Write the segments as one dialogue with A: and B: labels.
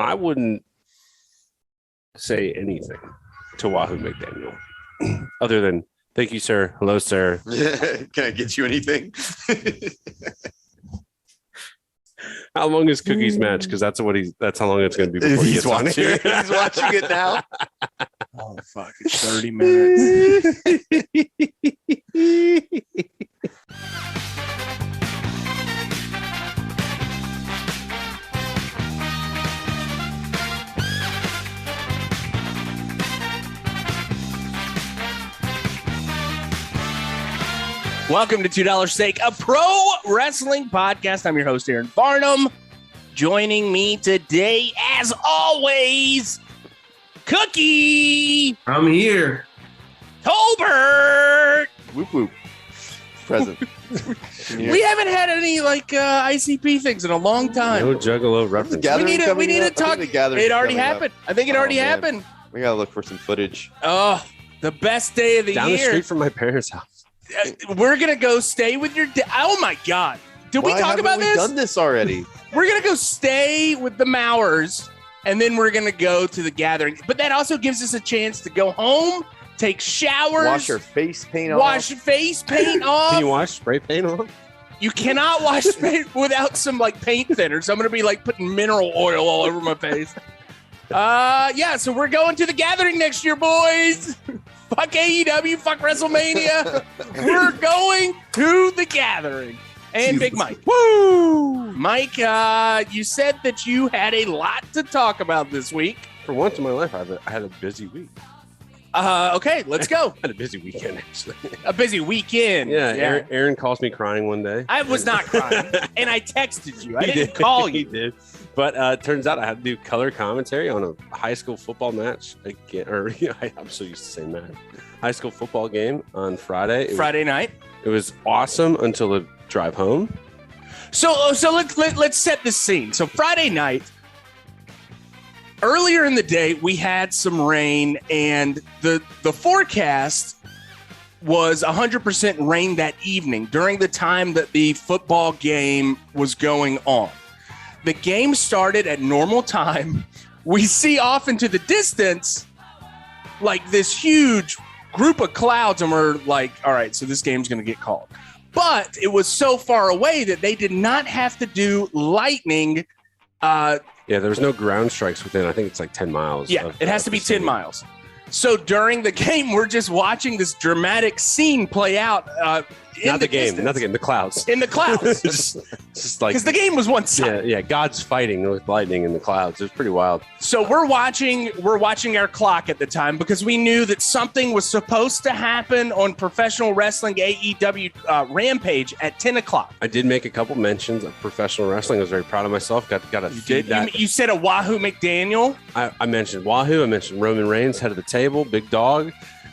A: I wouldn't say anything to Wahoo McDaniel other than thank you, sir. Hello, sir.
B: Can I get you anything?
A: How long is Cookie's match? Because that's how long it's going to be before
B: He's watching it. He's watching it now.
C: Oh, fuck. It's 30 minutes. Welcome to $2 Steak, a pro wrestling podcast. I'm your host, Aaron Barnum. Joining me today, as always, Cookie.
D: I'm here.
C: Tolbert.
B: Whoop whoop. Present.
C: We haven't had any ICP things in a long time.
A: No Juggalo reference.
C: We need to talk. It already happened. I think it already happened.
B: We gotta look for some footage.
C: Oh, the best day of the
A: Down
C: year.
A: the street from my parents' house.
C: We're gonna go stay with your dad. Oh my God! Did we talk about this?
B: Done this already.
C: We're gonna go stay with the Mowers, and then we're gonna go to the gathering. But that also gives us a chance to go home, take showers,
B: Wash your face paint off.
C: wash face paint off.
A: Can you wash spray paint on?
C: You cannot wash paint without some paint thinner. So I'm gonna be putting mineral oil all over my face. Yeah. So we're going to the gathering next year, boys. Fuck AEW, fuck WrestleMania. We're going to the gathering. And Big Mike. Woo! Mike, you said that you had a lot to talk about this week.
A: For once in my life, I had a busy week.
C: Okay, let's go.
A: I had a busy weekend, actually.
C: A busy weekend.
A: Yeah. Aaron calls me crying one day.
C: I was not crying. And I texted you. I didn't call you.
A: He did. But turns out I had to do color commentary on a high school football match again. I'm so used to saying that. High school football game on Friday.
C: Friday night.
A: It was awesome until the drive home.
C: So let's set the scene. So Friday night, earlier in the day, we had some rain, and the forecast was 100% rain that evening during the time that the football game was going on. The game started at normal time. We see off into the distance this huge group of clouds, and we're like, all right, so this game's going to get called. But it was so far away that they did not have to do lightning.
A: Yeah, there was no ground strikes within, I think it's 10 miles.
C: Yeah, it has to be 10 miles. So during the game, we're just watching this dramatic scene play out.
A: Not the game, the clouds.
C: In the clouds.
A: just
C: because the game was one side.
A: Yeah, God's fighting with lightning in the clouds. It was pretty wild.
C: So we're watching our clock at the time because we knew that something was supposed to happen on professional wrestling AEW Rampage at 10 o'clock.
A: I did make a couple mentions of professional wrestling. I was very proud of myself. Got to feed that.
C: You said a Wahoo McDaniel.
A: I mentioned Wahoo. I mentioned Roman Reigns, head of the table, big dog.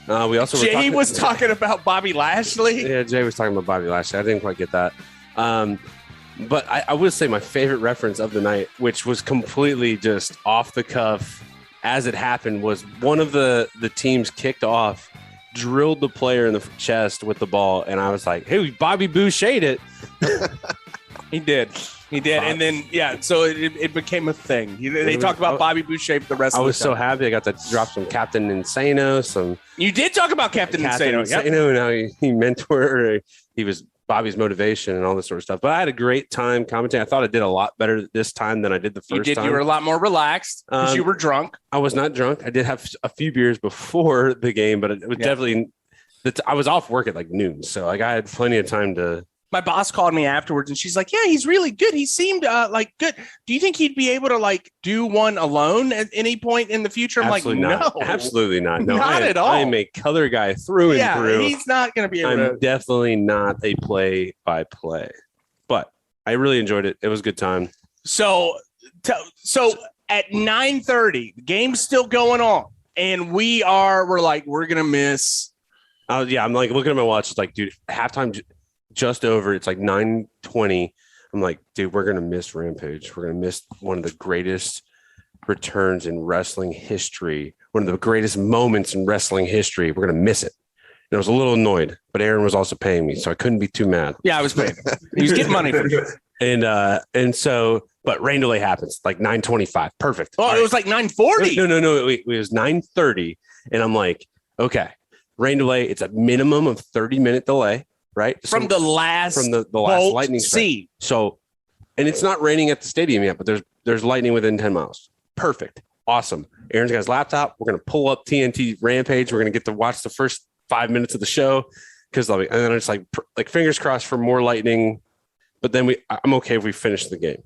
A: We also
C: Jay was talking about Bobby Lashley.
A: Yeah, Jay was talking about Bobby Lashley. I didn't quite get that. But I would say my favorite reference of the night, which was completely just off the cuff as it happened, was one of the teams kicked off, drilled the player in the chest with the ball, and I was like, hey, Bobby Boucher'd it.
C: He did. And then, so it became a thing. They talked about Bobby Boucher for the rest of the time.
A: I was so happy. I got to drop some Captain Insano.
C: You did talk about Captain Insano.
A: And how he mentored. He was Bobby's motivation and all this sort of stuff. But I had a great time commentating. I thought I did a lot better this time than I did the first time.
C: You were a lot more relaxed because you were drunk.
A: I was not drunk. I did have a few beers before the game, but it was definitely I was off work at noon. So I had plenty of time to.
C: My boss called me afterwards and she's like, yeah, he's really good. He seemed good. Do you think he'd be able to do one alone at any point in the future? I'm
A: absolutely
C: like,
A: not.
C: No,
A: absolutely not. No,
C: not at all.
A: I am a color guy through and through.
C: He's not going to be able to.
A: I'm definitely not a play-by-play, but I really enjoyed it. It was a good time.
C: So at 9:30, the game's still going on and we're going to miss.
A: I'm looking at my watch. It's like, dude, halftime just over. It's 9:20. I'm like, dude, we're gonna miss Rampage. We're gonna miss one of the greatest returns in wrestling history, one of the greatest moments in wrestling history. We're gonna miss it. And I was a little annoyed, but Aaron was also paying me, so I couldn't be too mad.
C: Yeah, I was paying. He was getting money for sure.
A: And so, but rain delay happens like 9:25. Perfect.
C: Oh,
A: All
C: it
A: right.
C: was like 9:40.
A: No. It was 9:30, and I'm like, okay, rain delay. It's a minimum of 30-minute delay, right?
C: From the last
A: last lightning strike.
C: seed.
A: So, and it's not raining at the stadium yet, but there's lightning within 10 miles. Perfect. Awesome. Aaron's got his laptop. We're gonna pull up TNT Rampage. We're gonna get to watch the first 5 minutes of the show and then it's like fingers crossed for more lightning. But then I'm okay if we finish the game.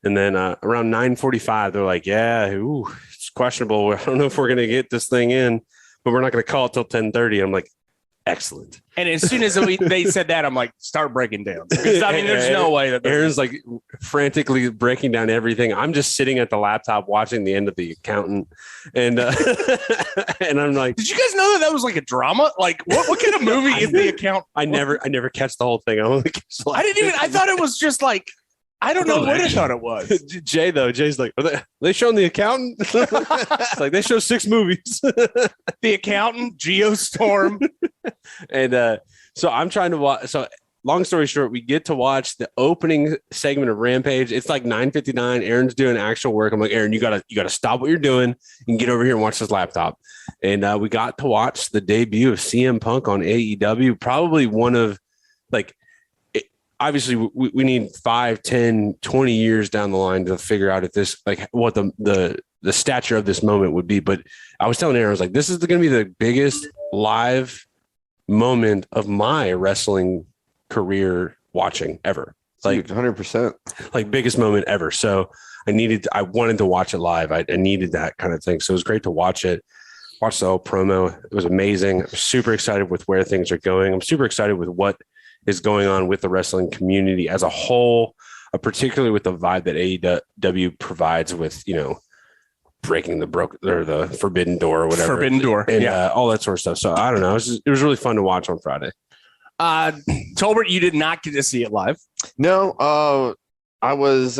A: And then around 9:45, they're like, yeah, it's questionable. I don't know if we're gonna get this thing in, but we're not gonna call it till 10:30. I'm like, excellent.
C: And as soon as they said that, I'm like, start breaking down. Because, I mean, there's no way that
A: Aaron's like frantically breaking down everything. I'm just sitting at the laptop watching the end of The Accountant, and and I'm like,
C: did you guys know that was like a drama? Like, what kind of movie is The Accountant?
A: I never catch the whole thing.
C: I thought it was just like, I don't know what I thought it was.
A: Jay's like, are they showing The Accountant? It's like they show 6 movies.
C: The Accountant, Geostorm.
A: And so I'm trying to watch. So long story short, we get to watch the opening segment of Rampage. It's like 9:59. Aaron's doing actual work. I'm like, Aaron, you gotta stop what you're doing and get over here and watch this laptop. And we got to watch the debut of CM Punk on AEW. Probably one of obviously we need 5, 10, 20 years down the line to figure out if this, like, what the stature of this moment would be. But I was telling Aaron, I was like, this is going to be the biggest live moment of my wrestling career watching ever. Like
B: 100%.
A: Like biggest moment ever. So I wanted to watch it live. I needed that kind of thing. So it was great to watch it. Watch the whole promo. It was amazing. I'm super excited with where things are going. I'm super excited with what is going on with the wrestling community as a whole, particularly with the vibe that AEW provides with, breaking the forbidden door or whatever.
C: Forbidden door.
A: And all that sort of stuff. So I don't know. It was really fun to watch on Friday.
C: Tolbert, you did not get to see it live.
B: No, I was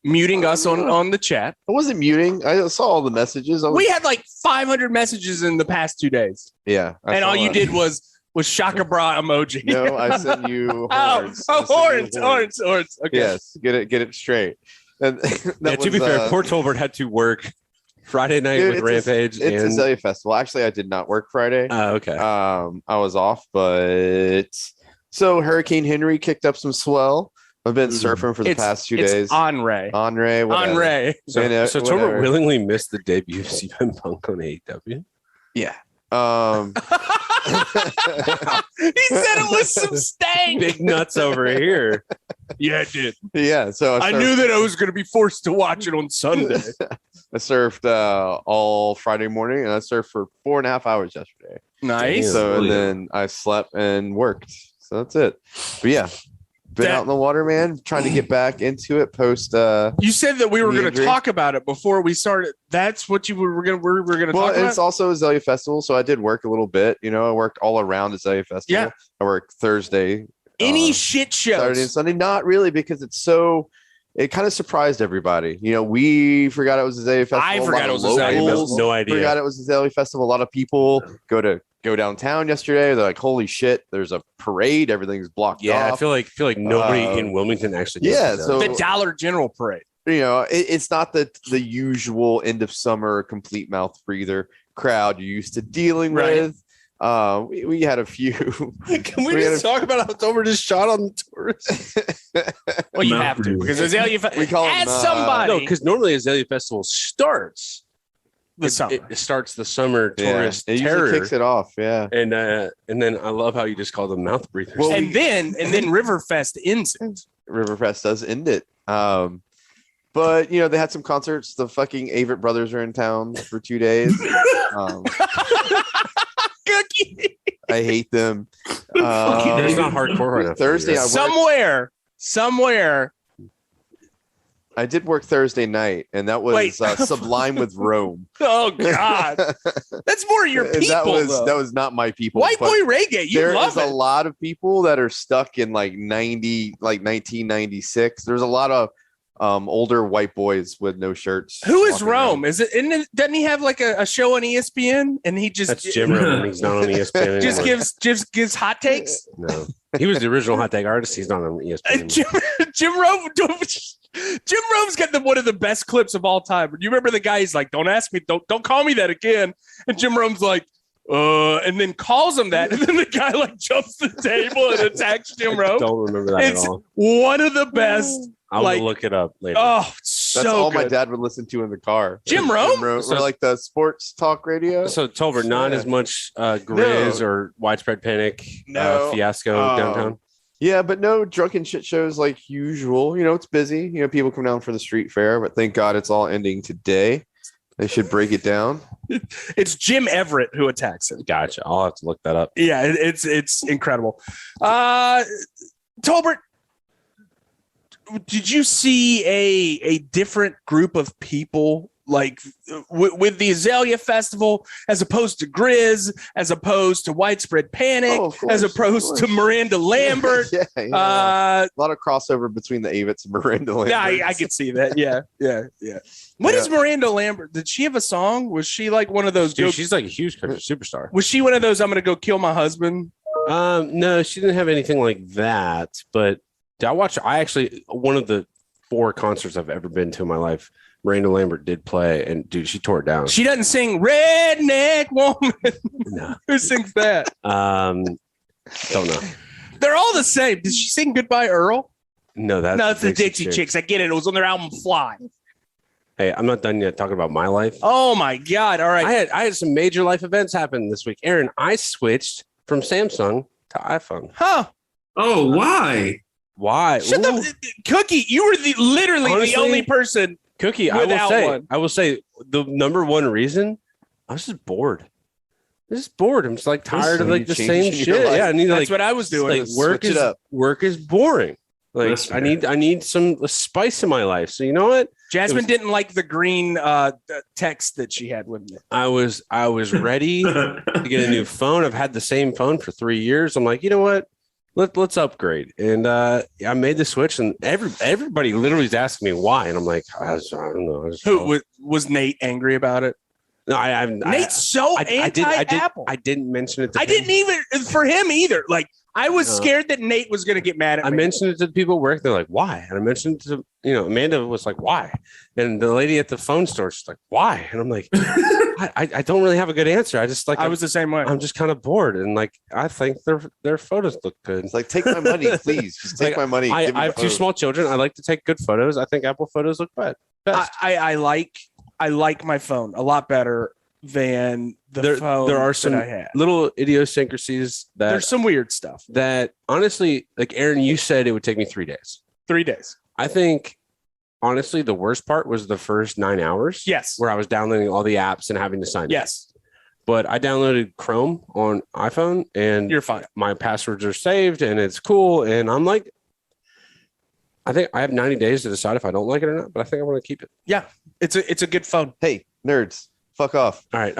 C: muting us on the chat.
B: I wasn't muting. I saw all the messages.
C: We had like 500 messages in the past 2 days.
B: Yeah.
C: And all you did was Shaka Bra emoji.
B: No, I sent you horns.
C: Horns. Okay.
B: Yes, get it straight. And
A: to be fair, poor Tolbert had to work Friday night with Rampage.
B: It's a Azalea Festival. Actually, I did not work Friday.
A: Okay.
B: I was off, but so Hurricane Henry kicked up some swell. I've been surfing for the past 2 days.
C: Henry.
A: So Tolbert willingly missed the debut of CM Punk on AEW.
B: Yeah.
C: He said it was some stank.
A: Big nuts over here.
C: Yeah, it did.
B: Yeah. So
C: I knew that I was going to be forced to watch it on Sunday.
B: I surfed all Friday morning, and I surfed for 4.5 hours yesterday.
C: Nice.
B: So and then I slept and worked. So that's it. But yeah, been out in the water, man. Trying to get back into it post.
C: You said that we were going to talk about it before we started. That's what you were going to talk about.
B: Well, it's also Azalea Festival, so I did work a little bit. I worked all around Azalea Festival.
C: Yeah.
B: I worked Thursday.
C: Any shit shows.
B: Saturday and Sunday, not really, because it kind of surprised everybody. We forgot it was Azalea Festival.
C: I forgot it was Azalea Festival.
A: No idea.
B: Forgot it was Azalea Festival. A lot of people go downtown yesterday. They're like, holy shit, there's a parade. Everything's blocked off.
A: I feel like nobody in Wilmington actually.
B: So
C: the Dollar General parade.
B: It's not the usual end of summer complete mouth breather crowd you're used to dealing with. We had a few.
A: Can we just talk about how Tolbert just shot on the tourists?
C: Well, you have to, because Azalea
B: we call
C: as
B: them,
C: somebody.
A: No, because normally Azalea Festival starts
C: the summer.
A: It starts the summer tourist
B: it
A: terror.
B: usually kicks it off. Yeah,
A: and then I love how you just call them mouth breathers.
C: Well, and then Riverfest ends it.
B: Riverfest does end it. But they had some concerts. The fucking Avett brothers are in town for 2 days.
C: Cookie.
B: I hate them.
A: It's not hardcore enough.
B: Thursday,
C: somewhere.
B: I did work Thursday night, and that was Sublime with Rome.
C: Oh God, that's more your people.
B: That was not my people.
C: White boy reggae. You love it.
B: There's a lot of people that are stuck in like 1996. There's a lot of older white boys with no shirts.
C: Who is
B: walking
C: Rome?
B: around.
C: Doesn't he have like a show on ESPN and he just
A: That's Jim Rome. He's not on ESPN
C: just
A: anymore.
C: gives hot takes?
A: No, he was the original hot take artist. He's not on ESPN anymore.
C: Jim Rome. Jim Rome's got one of the best clips of all time. You remember the guy? He's like, "Don't ask me. Don't call me that again." And Jim Rome's like, and then calls him that, and then the guy like jumps the table and attacks Jim Rome.
A: Don't remember that
C: It's
A: at all.
C: one of the best.
A: I'll look it up later.
C: Oh,
B: That's
C: so
B: all
C: good.
B: my dad would listen to in the car.
C: Jim Rome?
B: or like the sports talk radio.
A: So Tolbert, not
B: Yeah.
A: as much Grizz or Widespread Panic fiasco downtown.
B: Yeah, but no drunken shit shows like usual. It's busy. People come down for the street fair, but thank God it's all ending today. They should break it down.
C: It's Jim Everett who attacks him.
A: Gotcha. I'll have to look that up.
C: Yeah, it's incredible. Tolbert, did you see a different group of people like with the Azalea Festival as opposed to Grizz, as opposed to Widespread Panic, as opposed to Miranda Lambert?
B: A lot of crossover between the Avets and Miranda Lambert.
C: Yeah, I could see that. Yeah. What is Miranda Lambert? Did she have a song? Was she like one of those?
A: Dude, she's like a huge country superstar.
C: Was she one of those? I'm going to go kill my husband.
A: No, she didn't have anything like that. But I actually one of the 4 concerts I've ever been to in my life. Miranda Lambert did play, and dude, she tore it down.
C: She doesn't sing "Redneck Woman."
A: No.
C: Who sings that?
A: Don't know.
C: They're all the same. Did she sing "Goodbye Earl"?
A: No,
C: it's the Dixie Chicks. I get it. It was on their album "Fly."
A: Hey, I'm not done yet talking about my life.
C: Oh my God! All right,
A: I had some major life events happen this week. Aaron, I switched from Samsung to iPhone.
C: Huh?
D: Oh, why?
A: Why?
C: Shut up, Cookie. You were literally
A: Honestly,
C: the only person.
A: Cookie, I will say the number one reason I was just bored. I'm just bored. I'm just like tired of like the same shit. Yeah, I need
C: That's what I was doing.
A: Like, work is boring. Like I need some spice in my life. So you know what?
C: Jasmine didn't like the green text that she had with me.
A: I was ready to get a new phone. I've had the same phone for 3 years. I'm like, you know what? Let's upgrade. And I made the switch, and everybody literally is asking me why. And I'm like, I don't know.
C: Was Nate angry about it?
A: No,
C: Nate's so anti-Apple.
A: I didn't mention it.
C: I didn't even for him either. Like I was scared that Nate was going to get mad at me.
A: I mentioned it to the people at work. They're like, why? And I mentioned it to, Amanda was like, why? And the lady at the phone store, she's like, why? And I'm like, I don't really have a good answer. I just
C: I was the same way.
A: I'm just kind of bored. And like, I think their photos look good.
B: It's like, take my money, please. Just take my money.
A: I have 2 small children. I like to take good photos. I think Apple photos look best.
C: I like my phone a lot better than the phone.
A: There are some little idiosyncrasies
C: there's some weird stuff
A: that honestly, like Aaron, you said it would take me 3 days.
C: 3 days.
A: I think honestly, the worst part was the first 9 hours.
C: Yes.
A: Where I was downloading all the apps and having to sign in.
C: Yes.
A: But I downloaded Chrome on iPhone and
C: you're fine.
A: My passwords are saved and it's cool. And I'm like, I think I have 90 days to decide if I don't like it or not, but I think I want to keep it.
C: Yeah. It's a good phone.
B: Hey, nerds. Fuck off.
A: All right.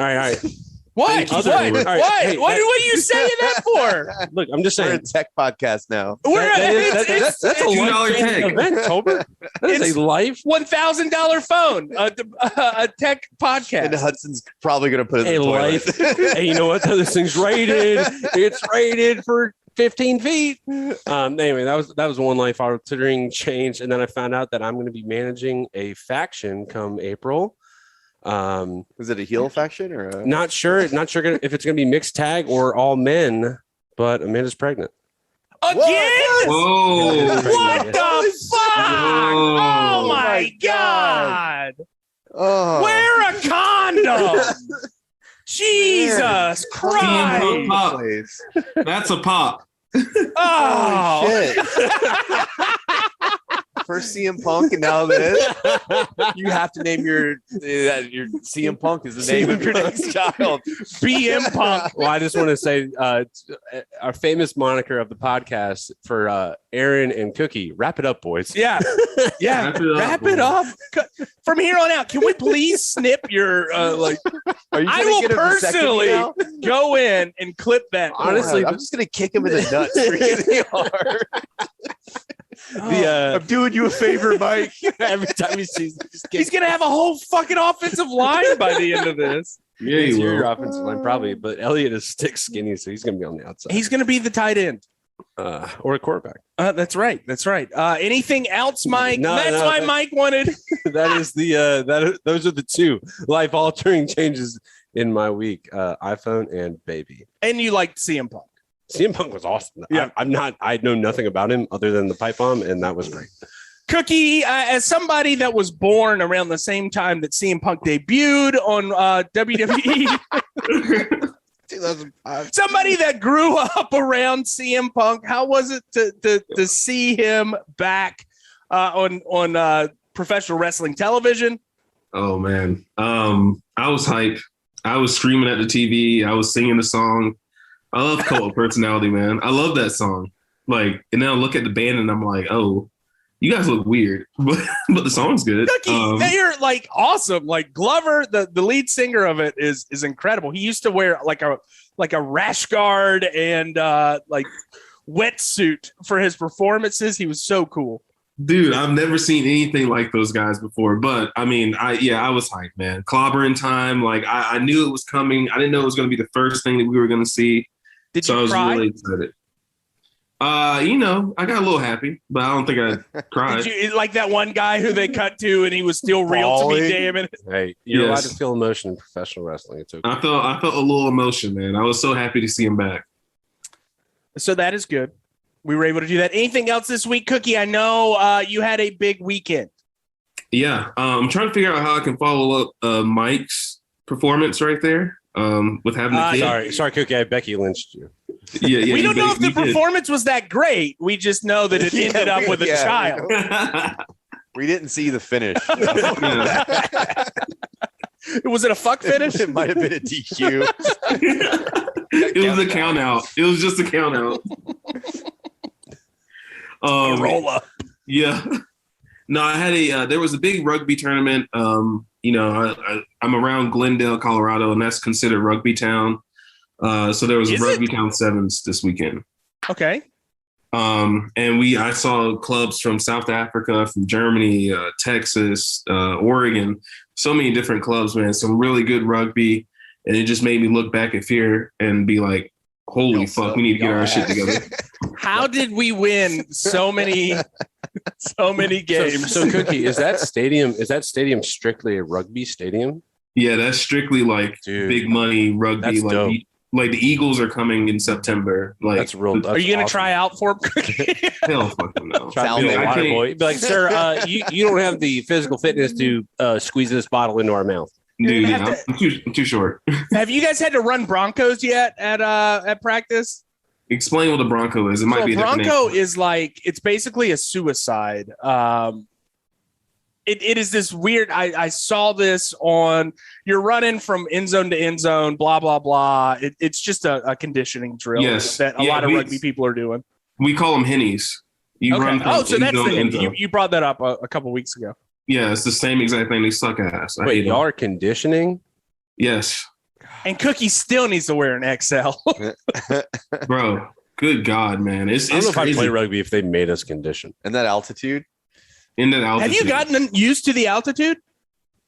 C: What? What?
A: Hey,
C: what are you saying that for?
A: Look, I'm just saying.
B: We're a tech podcast now.
A: That's a $1 event, Tolbert. That is a life
C: $1,000 phone, a tech podcast.
B: And Hudson's probably going to put it in the
A: life.
B: toilet.
A: Hey, you know what? This thing's rated. It's rated for 15 feet. Anyway, that was one life altering change. And then I found out that I'm going to be managing a faction come April.
B: Is it a heel faction or
A: not sure if it's gonna be mixed tag or all men, but Amanda's pregnant
C: again.
D: Whoa!
C: What the fuck? Oh my God! Wear a condom. Jesus Christ!
D: That's a pop.
C: Oh
B: shit! First CM Punk and now this. You have to name your CM Punk is the name of your next child.
C: BM Punk.
A: Well, I just want to say our famous moniker of the podcast for Aaron and Cookie. Wrap it up, boys.
C: Yeah. Wrap it up. From here on out, can we please snip your like? I will personally go in and clip that.
B: Honestly, I'm just gonna kick him in the nuts pretty hard. I'm doing you a favor, Mike.
A: every time he sees,
C: He's gonna have a whole fucking offensive line by the end of this.
D: Yeah, you
A: your
D: will.
A: offensive line probably, but Elliott is stick skinny, so he's gonna be on the outside.
C: He's gonna be the tight end.
A: Or a quarterback.
C: That's right. That's right. Anything else, Mike?
A: No,
C: That's why Mike wanted.
A: That is those are the two life altering changes in my week: iPhone and baby.
C: And you liked CM Punk.
A: CM Punk was awesome.
C: Yeah.
A: I know nothing about him other than the pipe bomb, and that was great.
C: Cookie, as somebody that was born around the same time that CM Punk debuted on WWE,
B: 2005.
C: somebody that grew up around CM Punk, how was it to see him back on professional wrestling television?
D: Oh man, I was hype. I was screaming at the TV. I was singing the song. I love Cult Personality, man. I love that song. Like, and then I look at the band and I'm like, oh, you guys look weird, but the song's good.
C: Cookie, they're like awesome. Like Glover, the lead singer of it is incredible. He used to wear like a rash guard and like wetsuit for his performances. He was so cool.
D: Dude, I've never seen anything like those guys before. But I mean, I was hyped, man. Clobbering time. Like I knew it was coming. I didn't know it was going to be the first thing that we were going to see.
C: Did
D: So
C: you
D: I was
C: cry?
D: really excited. I got a little happy, but I don't think I cried.
C: Did you, like that one guy who they cut to and he was still real to me,
B: Bawling.
C: damn it.
A: Hey, you're allowed
D: Yes.
A: to feel emotion in professional wrestling. It's okay.
D: I felt a little emotion, man. I was so happy to see him back.
C: So that is good. We were able to do that. Anything else this week, Cookie? I know you had a big weekend.
D: Yeah, I'm trying to figure out how I can follow up Mike's performance right there with having the kid.
A: Sorry, Cookie. I Becky lynched you.
D: Yeah,
C: We don't know if the
D: he did.
C: performance was that great. We just know that it ended up with a child.
B: We didn't see the finish.
C: Was it a fuck finish?
B: It might have been a DQ.
D: It was a count out. It was just a count out.
C: Roll up.
D: Yeah. No, I had there was a big rugby tournament. I'm around Glendale, Colorado, and that's considered rugby town. So there was
C: Is
D: a rugby
C: it?
D: town sevens this weekend.
C: Okay.
D: And I saw clubs from South Africa, from Germany, Texas, Oregon, so many different clubs, man, some really good rugby. And it just made me look back at fear and be like, holy fuck, we need to get our shit together.
C: How did we win so many games?
A: So Cookie, is that stadium strictly a rugby stadium?
D: Yeah, that's strictly like
A: Dude,
D: big money rugby.
A: that's dope.
D: Like the Eagles are coming in September. Like
A: That's real.
C: Are you going to try out for him, Cookie?
D: hell fucking no.
A: Try to be
B: Salmon.
A: a
D: I
A: water
D: can't-
A: boy. Be like, sir, you don't have the physical fitness to squeeze this bottle into our mouth.
D: Dude,
C: You're gonna
D: yeah,
C: have
D: I'm too short.
C: Have you guys had to run Broncos yet at practice?
D: Explain what a Bronco is. It might
C: So
D: be a different
C: Bronco
D: name.
C: is like, it's basically a suicide. It is this weird. I saw this on, you're running from end zone to end zone, blah, blah, blah. It's just a conditioning drill
D: Yes.
C: that a
D: Yeah,
C: lot of
D: we-
C: rugby people are doing.
D: We call them hennies. You run
C: Okay.
D: from
C: Oh, so
D: end
C: that's
D: zone to
C: the
D: end zone.
C: you brought that up a couple weeks ago.
D: Yeah, it's the same exact thing. They suck ass. I
A: Wait,
D: hate
A: y'all
D: them.
A: are conditioning?
D: Yes,
C: And Cookie still needs to wear an XL.
D: bro. Good God, man. It's
A: I don't know if I'd
D: crazy
A: play rugby if they made us condition.
B: And that altitude.
D: in that altitude.
C: Have you gotten used to the altitude?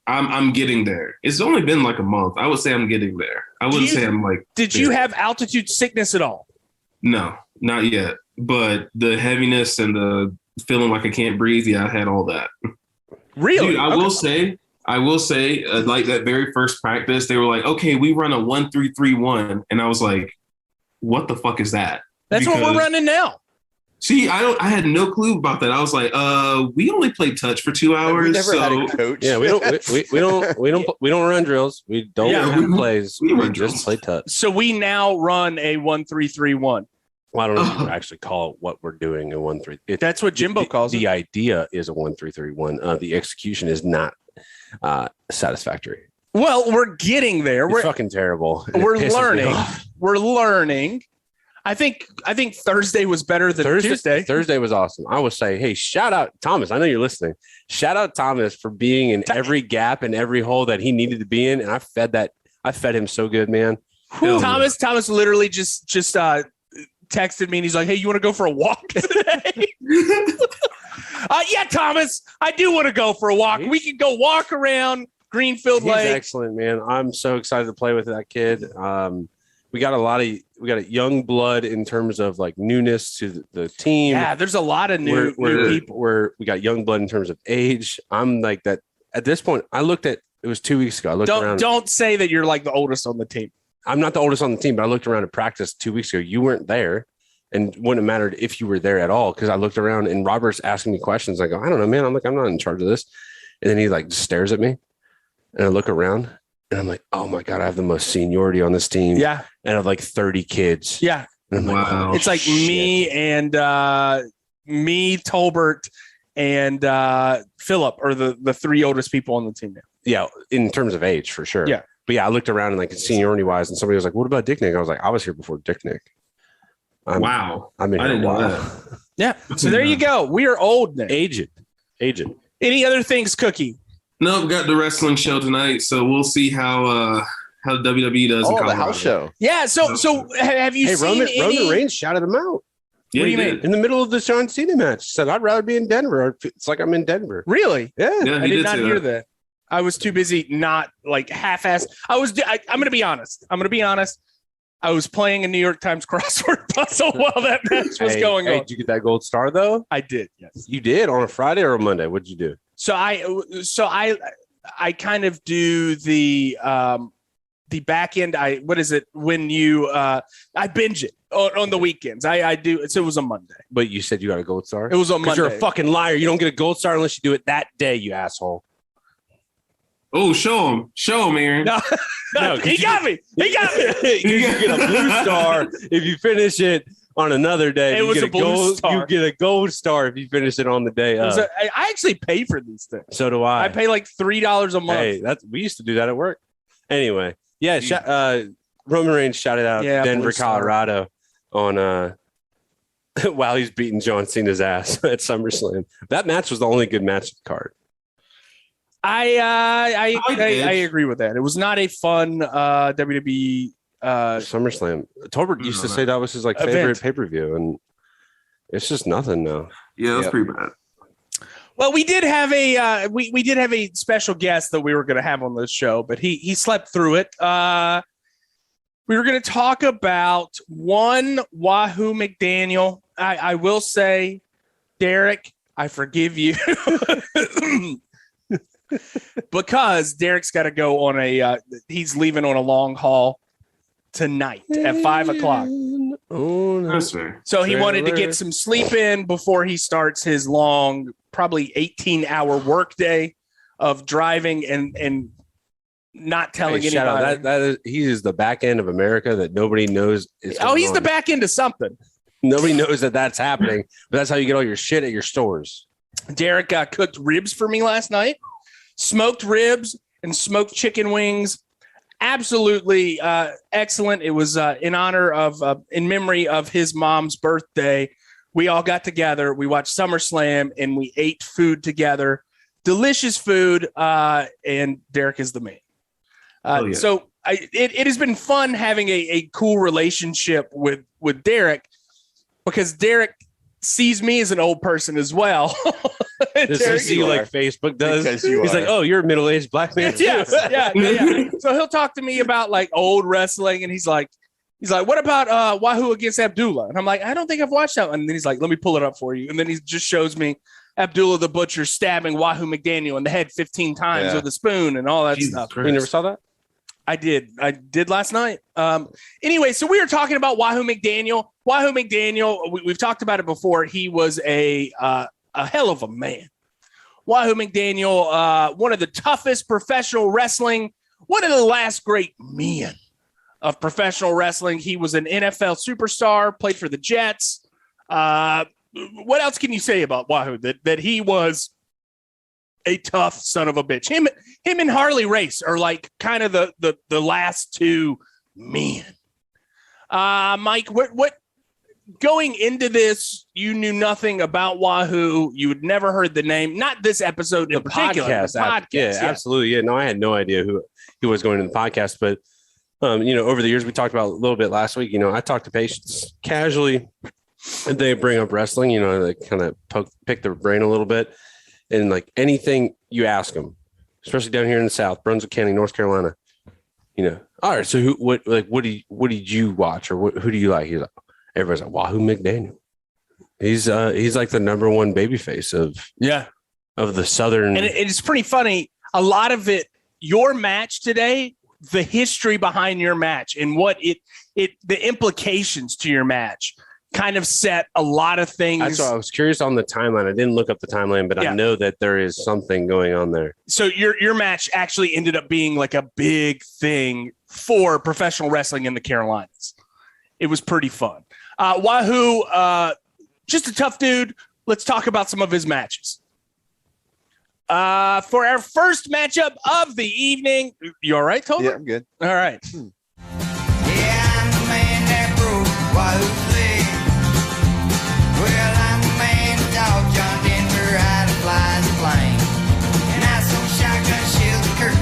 D: I'm getting there. It's only been like a month. I would say I'm getting there. I wouldn't
C: you-
D: say I'm like
C: Did you have altitude sickness at all?
D: no, not yet. But the heaviness and the feeling like I can't breathe, yeah, I had all that.
C: Really?
D: Dude, I
C: Okay.
D: will say, like that very first practice, they were like, "Okay, we run a 1-3-3-1," and I was like, "What the fuck is that?"
C: That's what we're
D: Because-
C: running now.
D: See, I had no clue about that. I was like, we only played touch for 2 hours.
B: We never
D: so
B: had a coach.
A: Yeah, we don't run drills. We don't
C: Yeah,
A: have
D: we-
A: plays.
D: we
A: We
D: run
A: just
D: drills.
A: play touch.
C: So we now run a 1-3-3-1.
A: Well, I don't know if you would actually call it what we're doing a 1-3.
C: That's what Jimbo calls
A: the
C: it.
A: idea is a 1-3-3-1. The execution is not satisfactory.
C: Well, we're getting there.
A: It's
C: We're
A: fucking terrible. It
C: we're
A: pisses me
C: learning.
A: off.
C: We're learning. I think Thursday was better than Tuesday.
A: Thursday was awesome. I would say, hey, shout out Thomas. I know you're listening. Shout out Thomas for being in every gap and every hole that he needed to be in, and I fed him so good, man.
C: Thomas literally just texted me and he's like, "Hey, you want to go for a walk today?" Yeah, Thomas, I do want to go for a walk. We can go walk around Greenfield
A: He's
C: Lake.
A: excellent, man. I'm so excited to play with that kid. We got a young blood in terms of like newness to the team.
C: Yeah, there's a lot of new people.
A: We got young blood in terms of age. I'm like that at this point. It was 2 weeks ago. I looked around.
C: Don't say that you're like the oldest on the team.
A: I'm not the oldest on the team, but I looked around at practice 2 weeks ago. You weren't there, and wouldn't have mattered if you were there at all because I looked around and Robert's asking me questions. I go, I don't know, man. I'm not in charge of this. And then he like stares at me, and I look around, and I'm like, oh my god, I have the most seniority on this team.
C: Yeah,
A: and I have like 30 kids.
C: Yeah,
A: and I'm like,
D: wow.
C: It's like me and Tolbert and Philip are the three oldest people on the team now.
A: Yeah, in terms of age, for sure.
C: Yeah.
A: But yeah, I looked around and like seniority wise, and somebody was like, what about Dick Nick? I was like, I was here before Dick Nick.
D: Wow.
A: I mean,
D: I didn't know that.
C: Yeah. So there you go. We are old now.
A: Aged.
C: Any other things, Cookie?
D: No, we got the wrestling show tonight, so we'll see how WWE does.
B: Oh, the house show.
C: Yeah. So have you seen
A: Roman Reigns shouted him out.
D: Yeah,
C: What do you
D: he
C: mean?
D: did.
A: In the middle of the John Cena match, he said, I'd rather be in Denver. It's like I'm in Denver.
C: Really?
A: Yeah.
D: Yeah,
C: I
D: he
C: did not
D: say
C: hear that. I was too busy, not like half-assed. I'm going to be honest. I was playing a New York Times crossword puzzle while that match was going on.
A: Did you get that gold star though?
C: I did. Yes.
A: You did on a Friday or a Monday? What'd you do?
C: So I kind of do the back end. What is it when you I binge it on the weekends. I do. So it was a Monday.
A: But you said you got a gold star?
C: It was on Monday.
A: You're a fucking liar. You don't get a gold star unless you do it that day, you asshole.
D: Oh, show him, Aaron.
C: No, he got me.
A: You get a blue star if you finish it on another day.
C: It was a blue star.
A: You get a gold star if you finish it on the day of.
C: I actually pay for these things.
A: So do I.
C: I pay like $3 a month.
A: Hey, we used to do that at work. Anyway, yeah. Roman Reigns shouted out Denver,
C: blue star.
A: Colorado on while he's beating John Cena's ass at SummerSlam. That match was the only good match of the card.
C: I agree with that. It was not a fun WWE
A: SummerSlam. Tolbert used to say that was his like
C: event.
A: favorite pay-per-view, and it's just nothing now.
D: Yeah, that's pretty bad.
C: Well, we did have a we did have a special guest that we were going to have on this show, but he slept through it. We were going to talk about one Wahoo McDaniel. I will say, Derek, I forgive you. Because Derek's got to go on he's leaving on a long haul tonight at 5:00.
A: Oh, no.
D: That's fair.
C: So he wanted to get some sleep in before he starts his long, probably 18-hour workday of driving and not telling
A: Hey, shout
C: anybody.
A: out. That is, he is the back end of America that nobody knows. Is
C: He's the
A: on.
C: back end of something.
A: Nobody knows that that's happening, but that's how you get all your shit at your stores.
C: Derek cooked ribs for me last night. Smoked ribs and smoked chicken wings. Absolutely excellent. It was in memory of his mom's birthday. We all got together. We watched SummerSlam and we ate food together. Delicious food. And Derek is the man.
D: Yeah.
C: So it has been fun having a cool relationship with Derek because Derek sees me as an old person as well.
A: Does he see like Facebook does?
B: Because
A: He's like, oh, you're a middle-aged black man.
C: Yes, yeah. So he'll talk to me about like old wrestling, and he's like, what about Wahoo against Abdullah? And I'm like, I don't think I've watched that one. And then he's like, let me pull it up for you. And then he just shows me Abdullah the Butcher stabbing Wahoo McDaniel in the head 15 times with a spoon and all that stuff.
A: You never saw that?
C: I did last night. Anyway, so we were talking about Wahoo McDaniel. Wahoo McDaniel, we've talked about it before. He was a hell of a man. Wahoo McDaniel, one of the toughest professional wrestling, one of the last great men of professional wrestling. He was an NFL superstar, played for the Jets. What else can you say about Wahoo? That he was a tough son of a bitch. Him and Harley Race are like kind of the last two men. Mike, what going into this, you knew nothing about Wahoo. You had never heard the name, not this episode in particular.
A: Podcast.
C: The podcast.
A: Yeah, absolutely. Yeah, no, I had no idea who he was going to the podcast, but Over the years, we talked about a little bit last week. I talk to patients casually, and they bring up wrestling. They kind of pick their brain a little bit, and like anything you ask them, especially down here in the South, Brunswick County, North Carolina. All right. So what did you watch, or who do you like? He's like, everybody's like Wahoo McDaniel. He's like the number one babyface of the Southern,
C: and it's pretty funny. A lot of it, your match today, the history behind your match and what the implications to your match kind of set a lot of things.
A: That's why I was curious on the timeline. I didn't look up the timeline, but I know that there is something going on there.
C: So your match actually ended up being like a big thing for professional wrestling in the Carolinas. It was pretty fun. Wahoo, just a tough dude. Let's talk about some of his matches. For our first matchup of the evening, you all right, Tolbert?
B: Yeah, I'm good.
C: All right.
E: Yeah, I'm the man that broke Wahoo's leg. Well, I'm the man that taught John Denver how to fly the plane. And I sold shotgun shells to Kurt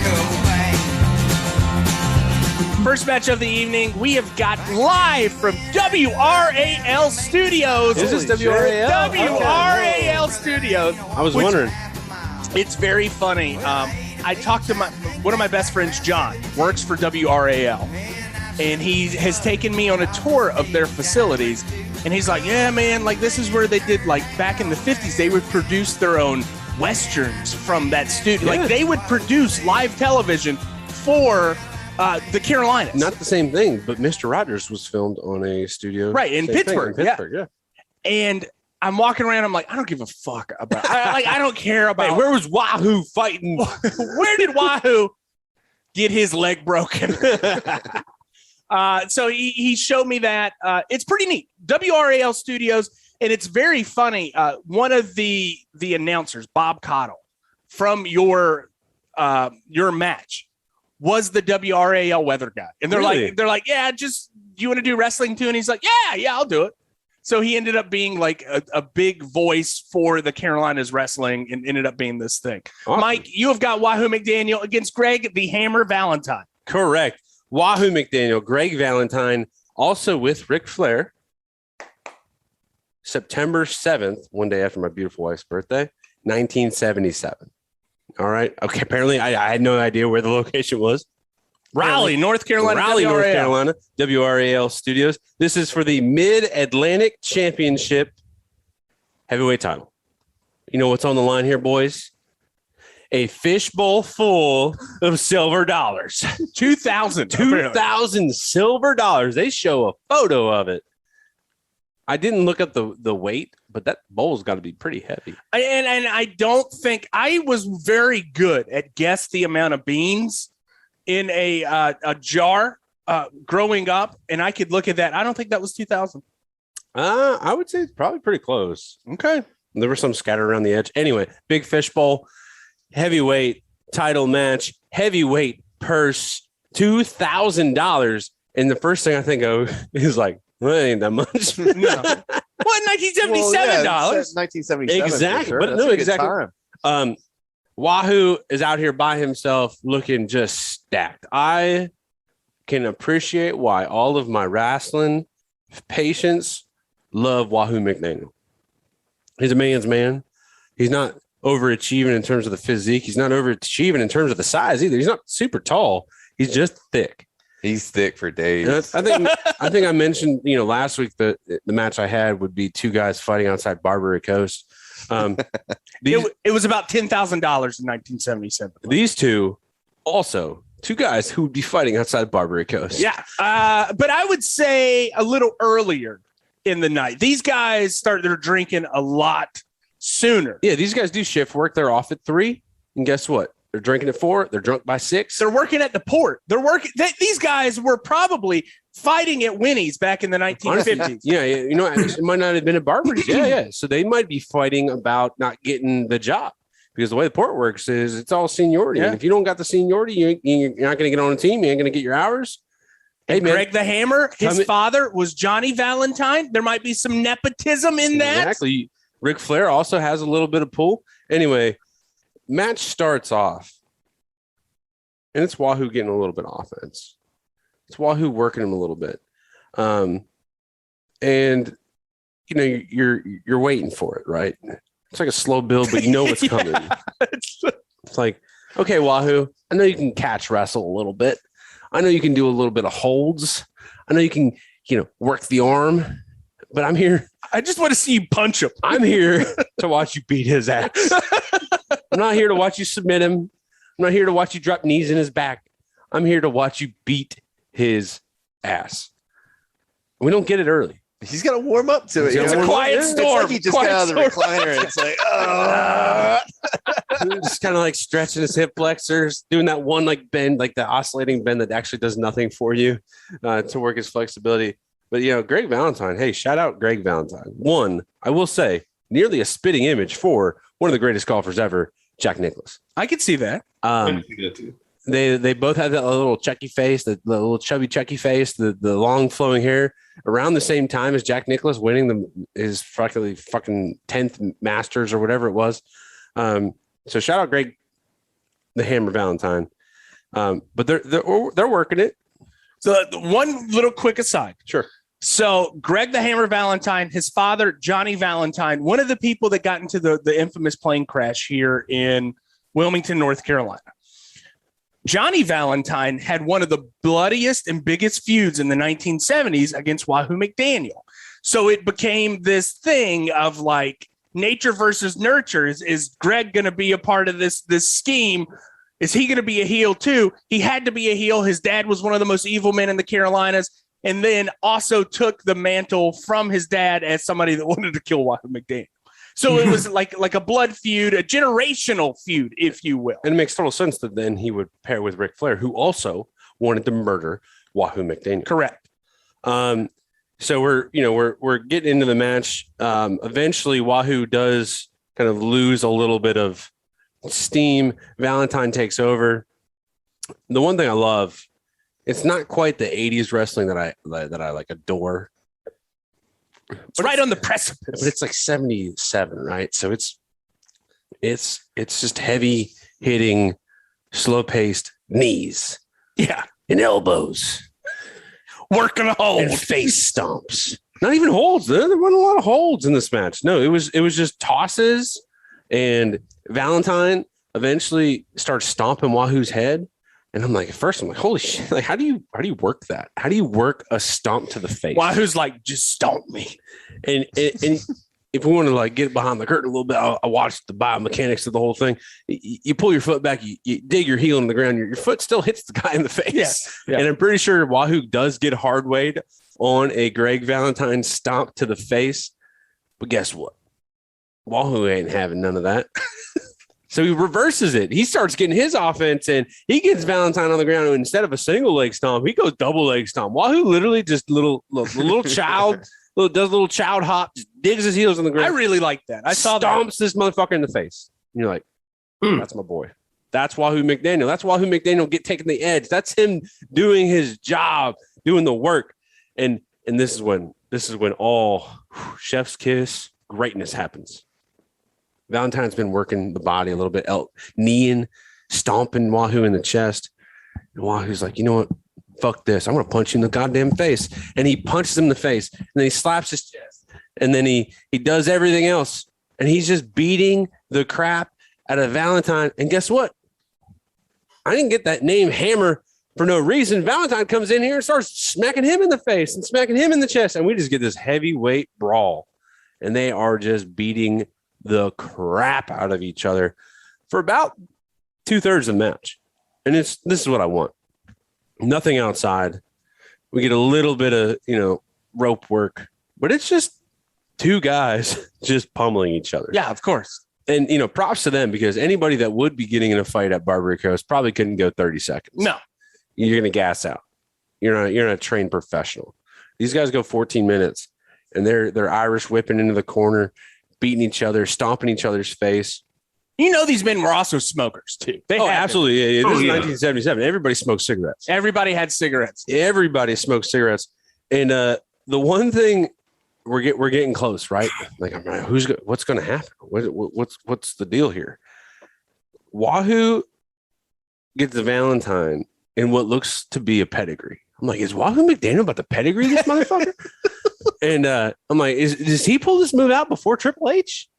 E: Cobain.
C: First match of the evening, we have got live from WRAL Studios.
A: Is this WRAL?
C: WRAL Studios.
A: I was wondering.
C: It's very funny. I talked to one of my best friends, John, works for WRAL, and he has taken me on a tour of their facilities. And he's like, yeah, man, like this is where they did, like back in the 50s, they would produce their own Westerns from that studio.
A: Yeah.
C: Like they would produce live television for the Carolinas.
A: Not the same thing, but Mr. Rogers was filmed on a studio.
C: Right, in
A: Same thing,
C: Pittsburgh.
A: yeah.
C: And I'm walking around. I'm like, I don't give a fuck about. I don't care about.
A: Hey, where was Wahoo fighting?
C: Where did Wahoo get his leg broken? So he showed me that. It's pretty neat. WRAL Studios, and it's very funny. One of the announcers, Bob Cottle, from your match, was the WRAL weather guy, and they're like, yeah, just you want to do wrestling too? And he's like, yeah, I'll do it. So he ended up being like a big voice for the Carolinas wrestling and ended up being this thing.
A: Awesome.
C: Mike, you have got Wahoo McDaniel against Greg the Hammer Valentine.
A: Correct. Wahoo McDaniel, Greg Valentine, also with Ric Flair. September 7th, one day after my beautiful wife's birthday, 1977. All right. Okay. Apparently, I had no idea where the location was.
C: Raleigh, North Carolina.
A: Raleigh, North Carolina, WRAL Studios. This is for the Mid-Atlantic Championship heavyweight title. You know what's on the line here, boys? A fishbowl full of silver dollars. 2,000 silver dollars. They show a photo of it. I didn't look up the weight, but that bowl's got to be pretty heavy.
C: And I don't think I was very good at guess the amount of beans in a jar growing up, and I could look at that. I don't think that was 2,000.
A: I would say it's probably pretty close.
C: Okay.
A: There were some scattered around the edge. Anyway, big fishbowl, heavyweight title match, heavyweight purse, $2,000. And the first thing I think of is like, well, that ain't that much.
C: No. What, $1977?
B: 1977.
A: Exactly.
B: Sure.
A: But
B: That's
A: no,
B: a good
A: exactly.
B: time.
A: Wahoo is out here by himself looking just stacked. I can appreciate why all of my wrestling patients love Wahoo McDaniel. He's a man's man. He's not overachieving in terms of the physique. He's not overachieving in terms of the size either. He's not super tall. He's just thick.
B: He's thick for days.
A: I think I mentioned, last week the match I had would be two guys fighting outside Barbary Coast.
C: It was about $10,000 in 1977.
A: These two also two guys who would be fighting outside Barbary Coast.
C: Yeah. But I would say a little earlier in the night. These guys started their drinking a lot sooner.
A: Yeah, these guys do shift work. They're off at 3. And guess what? They're drinking at 4. They're drunk by 6.
C: They're working at the port. These guys were probably fighting at Winnie's back in the 1950s.
A: Honestly, yeah, it might not have been at Barber's. Yeah. So they might be fighting about not getting the job because the way the port works is it's all seniority.
C: Yeah.
A: And if you don't got the seniority, you're not going to get on a team. You ain't going to get your hours.
C: Hey, man. Greg the Hammer, his father was Johnny Valentine. There might be some nepotism in that.
A: Exactly. Ric Flair also has a little bit of pull. Anyway, match starts off, and it's Wahoo getting a little bit of offense. It's Wahoo working him a little bit. And you know, you're waiting for it, right? It's like a slow build, but you know what's coming. It's like, okay, Wahoo, I know you can catch wrestle a little bit. I know you can do a little bit of holds. I know you can, work the arm, but I'm here.
C: I just want to see you punch him.
A: I'm here to watch you beat his ass. I'm not here to watch you submit him. I'm not here to watch you drop knees in his back. I'm here to watch you beat his ass. We don't get it early.
B: He's got to warm up to it.
C: It's a quiet storm.
B: It's like he just got out of the recliner. And it's like,
A: just kind of like stretching his hip flexors, doing that one like bend, like the oscillating bend that actually does nothing for you to work his flexibility. But, Greg Valentine, hey, shout out Greg Valentine. One, I will say, nearly a spitting image for one of the greatest golfers ever, Jack Nicklaus.
C: I could see that.
D: I can see that too.
A: They both have that little Chucky face, the little chubby Chucky face, the long flowing hair. Around the same time as Jack Nicklaus winning his fucking 10th Masters or whatever it was. So shout out Greg the Hammer Valentine. But they're working it.
C: So one little quick aside.
A: Sure.
C: So Greg the Hammer Valentine, his father, Johnny Valentine, one of the people that got into the infamous plane crash here in Wilmington, North Carolina. Johnny Valentine had one of the bloodiest and biggest feuds in the 1970s against Wahoo McDaniel. So it became this thing of like nature versus nurture. Is Greg going to be a part of this scheme? Is he going to be a heel too? He had to be a heel. His dad was one of the most evil men in the Carolinas, and then also took the mantle from his dad as somebody that wanted to kill Wahoo McDaniel. So it was like a blood feud, a generational feud, if you will.
A: And it makes total sense that then he would pair with Ric Flair, who also wanted to murder Wahoo McDaniel.
C: Correct.
A: So we're getting into the match. Eventually, Wahoo does kind of lose a little bit of steam. Valentine takes over. The one thing I love, it's not quite the 80s wrestling that I like adore.
C: It's right on the precipice.
A: But it's like 77, right? So it's just heavy hitting, slow paced knees.
C: Yeah.
A: And elbows.
C: Working a hold.
A: And face stomps. Not even holds. There weren't a lot of holds in this match. No, it was just tosses, and Valentine eventually starts stomping Wahoo's head. And I'm like, at first, I'm like, holy shit! Like, how do you work that? How do you work a stomp to the face?
C: Wahoo's like, just stomp me.
A: And if we want to like get behind the curtain a little bit, I watched the biomechanics of the whole thing. You pull your foot back, you dig your heel in the ground, your foot still hits the guy in the face.
C: Yeah.
A: And I'm pretty sure Wahoo does get hard weighed on a Greg Valentine stomp to the face. But guess what? Wahoo ain't having none of that. So he reverses it. He starts getting his offense, and he gets Valentine on the ground. And instead of a single leg stomp, he goes double leg stomp. Wahoo literally just little child, does a little child hop, just digs his heels on the ground.
C: I really like that. I saw
A: stomps this motherfucker in the face. And you're like, that's my boy. That's Wahoo McDaniel. That's Wahoo McDaniel taking the edge. That's him doing his job, doing the work. And this is when all chef's kiss greatness happens. Valentine's been working the body a little bit, kneeing, stomping Wahoo in the chest. And Wahoo's like, you know what? Fuck this. I'm going to punch you in the goddamn face. And he punches him in the face. And then he slaps his chest. And then he does everything else. And he's just beating the crap out of Valentine. And guess what? I didn't get that name Hammer for no reason. Valentine comes in here and starts smacking him in the face and smacking him in the chest. And we just get this heavyweight brawl. And they are just beating the crap out of each other for about 2/3 of the match. And this is what I want. Nothing outside. We get a little bit of, rope work, but it's just two guys just pummeling each other.
C: Yeah, of course.
A: And, props to them, because anybody that would be getting in a fight at Barbary Coast probably couldn't go 30 seconds.
C: No.
A: You're going to gas out. You're not a trained professional. These guys go 14 minutes, and they're Irish whipping into the corner, beating each other, stomping each other's face.
C: These men were also smokers too.
A: Absolutely. Yeah. This is 1977. Everybody smoked cigarettes.
C: Everybody had cigarettes.
A: Everybody smoked cigarettes. And the one thing we're getting close, right? Like, I'm like, what's going to happen? What's the deal here? Wahoo gets the Valentine in what looks to be a pedigree. I'm like, is Wahoo McDaniel about to pedigree this motherfucker? And I'm like, does he pull this move out before Triple H?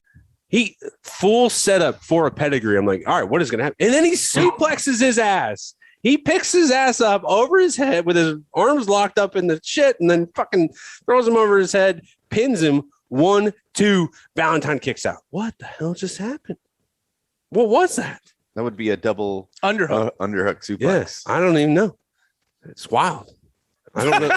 A: He full setup for a pedigree. I'm like, all right, what is going to happen? And then he suplexes his ass. He picks his ass up over his head with his arms locked up in the shit and then fucking throws him over his head, pins him. 1, 2, Valentine kicks out. What the hell just happened? What was that?
B: That would be a double
C: Underhook.
B: Underhook suplex.
A: Yes, I don't even know. It's wild. I don't know.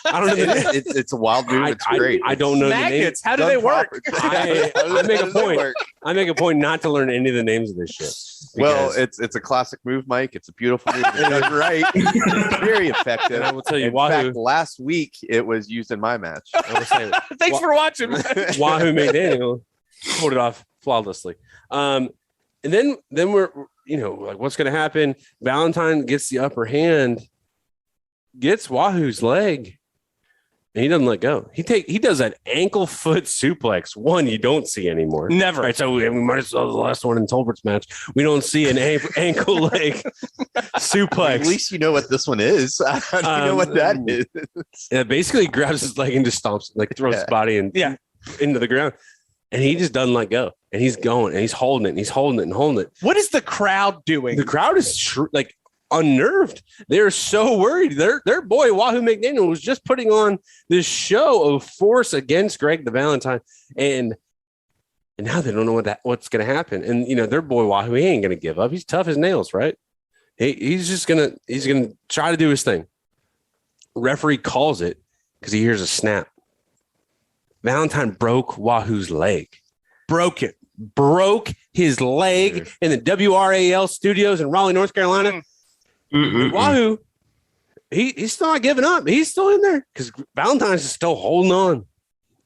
A: I don't know.
B: It's a wild move. It's great.
A: I don't know
C: Magnets. How do they work?
A: I make a point. I make a point not to learn any of the names of this shit.
B: Well, it's a classic move, Mike. It's a beautiful move. It's right. It's very effective.
A: And I will tell you,
B: In
A: Wahoo.
B: fact, last week it was used in my match.
A: I will say,
C: Thanks for watching.
A: Wahoo McDaniel pulled it off flawlessly. And then we're like, what's going to happen? Valentine gets the upper hand, gets Wahoo's leg, and he doesn't let go. He does an ankle foot suplex. One you don't see anymore.
C: Never.
A: All right, so we might as well the last one in Tolbert's match. We don't see an ankle leg suplex.
B: At least you know what this one is. How do you know what that is?
A: Yeah, basically grabs his leg and just stomps, like throws his body into the ground, and he just doesn't let go. And he's going and he's holding it and he's holding it and holding it.
C: What is the crowd doing?
A: The crowd is like unnerved. They're so worried. Their boy Wahoo McDaniel was just putting on this show of force against Greg the Valentine, and now they don't know what's going to happen. And their boy Wahoo, he ain't going to give up. He's tough as nails, right? He's gonna try to do his thing. Referee calls it because he hears a snap. Valentine broke Wahoo's leg. Broke his leg in the WRAL studios in Raleigh, North Carolina. Wahoo, he's still not giving up. He's still in there because Valentine's is still holding on.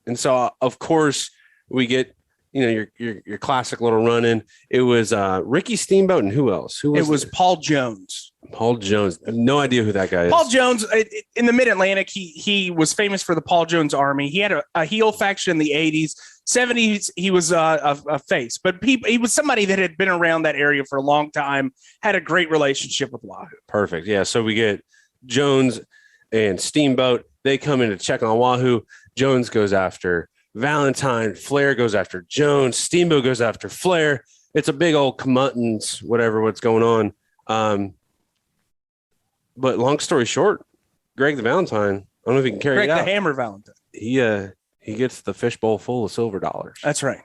A: And so, of course, we get your classic little run in. It was Ricky Steamboat and who else? It was
C: Paul Jones.
A: Paul Jones. I have no idea who that guy is.
C: Paul Jones in the Mid-Atlantic. He was famous for the Paul Jones Army. He had a heel faction in the 80s. 70s, he was a face, but he was somebody that had been around that area for a long time, had a great relationship with Wahoo.
A: Perfect. Yeah. So we get Jones and Steamboat. They come in to check on Wahoo. Jones goes after Valentine. Flair goes after Jones. Steamboat goes after Flair. It's a big old comeuppance, what's going on. But long story short, Greg the Valentine, I don't know if he can carry it out.
C: Greg the Hammer Valentine.
A: He gets the fishbowl full of silver dollars.
C: That's right.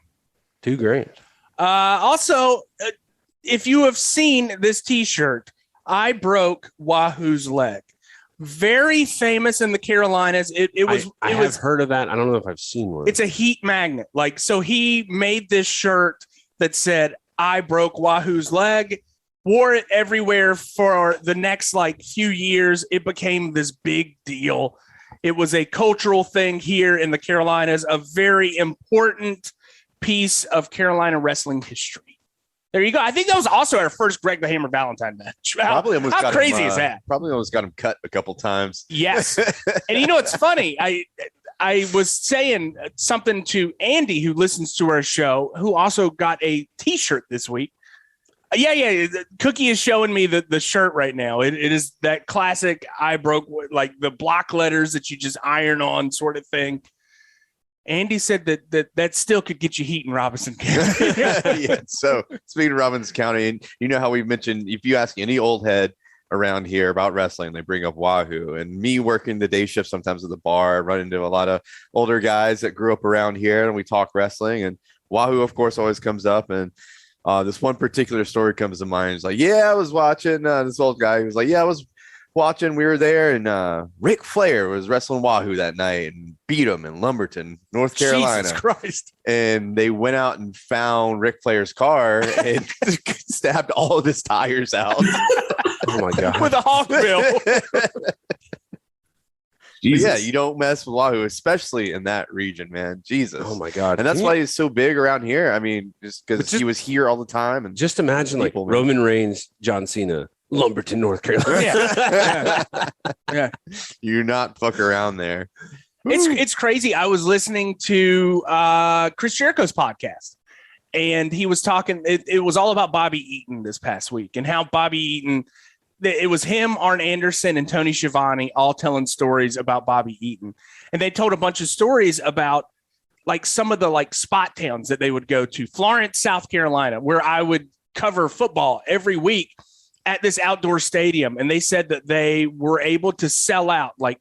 A: $2,000.
C: Also, if you have seen this T-shirt, I broke Wahoo's leg. Very famous in the Carolinas. I have
A: heard of that. I don't know if I've seen one.
C: It's a heat magnet. So he made this shirt that said, I broke Wahoo's leg, wore it everywhere for the next few years. It became this big deal. It was a cultural thing here in the Carolinas, a very important piece of Carolina wrestling history. There you go. I think that was also our first Greg the Hammer Valentine match. How crazy is that?
B: Probably almost got him cut a couple times.
C: Yes. And it's funny. I was saying something to Andy, who listens to our show, who also got a T-shirt this week. Yeah. Cookie is showing me the shirt right now. It is that classic I broke, the block letters that you just iron on sort of thing. Andy said that still could get you heat in Robinson County.
B: Yeah. So speaking of Robinson County, and you know how we mentioned, if you ask any old head around here about wrestling, they bring up Wahoo. And me working the day shift sometimes at the bar, run into a lot of older guys that grew up around here, and we talk wrestling. And Wahoo, of course, always comes up. And this one particular story comes to mind. It's like, I was watching this old guy. He was like, I was watching. We were there, and Ric Flair was wrestling Wahoo that night and beat him in Lumberton, North Carolina.
C: Jesus Christ.
B: And they went out and found Ric Flair's car and stabbed all of his tires out.
A: Oh, my God.
C: With a hawk bill.
B: Yeah, you don't mess with Wahoo, especially in that region, man. Jesus.
A: Oh, my God.
B: And that's why he's so big around here. I mean, just because he was here all the time. And
A: just imagine Roman Reigns, John Cena, Lumberton, North Carolina.
C: Yeah.
B: You not fuck around there.
C: It's crazy. I was listening to Chris Jericho's podcast, and he was talking. It was all about Bobby Eaton this past week, and how Bobby Eaton it was him, Arn Anderson, and Tony Schiavone all telling stories about Bobby Eaton. And they told a bunch of stories about like some of the like spot towns that they would go to. Florence, South Carolina, where I would cover football every week at this outdoor stadium. And they said that they were able to sell out like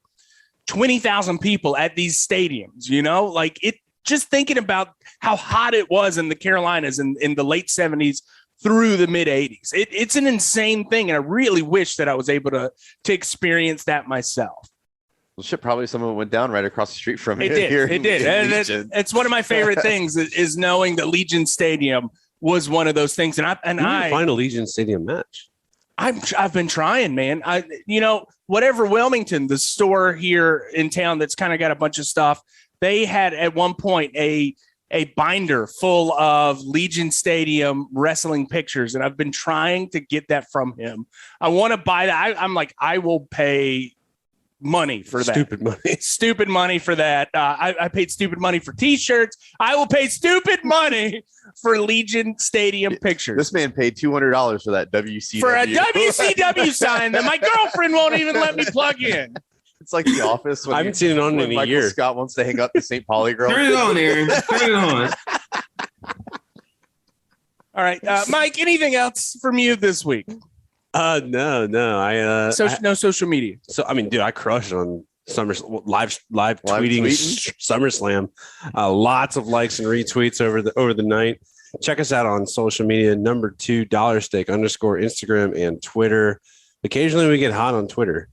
C: 20,000 people at these stadiums, you know, like it, just thinking about how hot it was in the Carolinas in the late 70s through the mid 80s. It's an insane thing. And I really wish that I was able to experience that myself.
B: Well, shit, probably someone went down right across the street from
C: it. It did. And it's one of my favorite things is knowing that Legion Stadium was one of those things. And I
A: find a Legion Stadium match.
C: I've been trying, man. Whatever Wilmington, the store here in town that's kind of got a bunch of stuff. They had at one point a binder full of Legion Stadium wrestling pictures, and I've been trying to get that from him. I want to buy that. I'm like, I will pay money for that. Stupid money for that. I paid stupid money for T-shirts. I will pay stupid money for Legion Stadium pictures.
B: This man paid $200 for that WCW.
C: For a WCW sign that my girlfriend won't even let me plug in.
B: It's like The Office.
A: I haven't seen it on in a
B: Michael
A: year.
B: Scott wants to hang up the St. Pauli girl.
D: Turn it on, Aaron. Turn it on.
C: All right, Mike. Anything else from you this week?
A: No.
C: No social media.
A: So I mean, dude, I crushed on live tweeting SummerSlam. Lots of likes and retweets over the night. Check us out on social media. #2 $steak _ Instagram and Twitter. Occasionally we get hot on Twitter.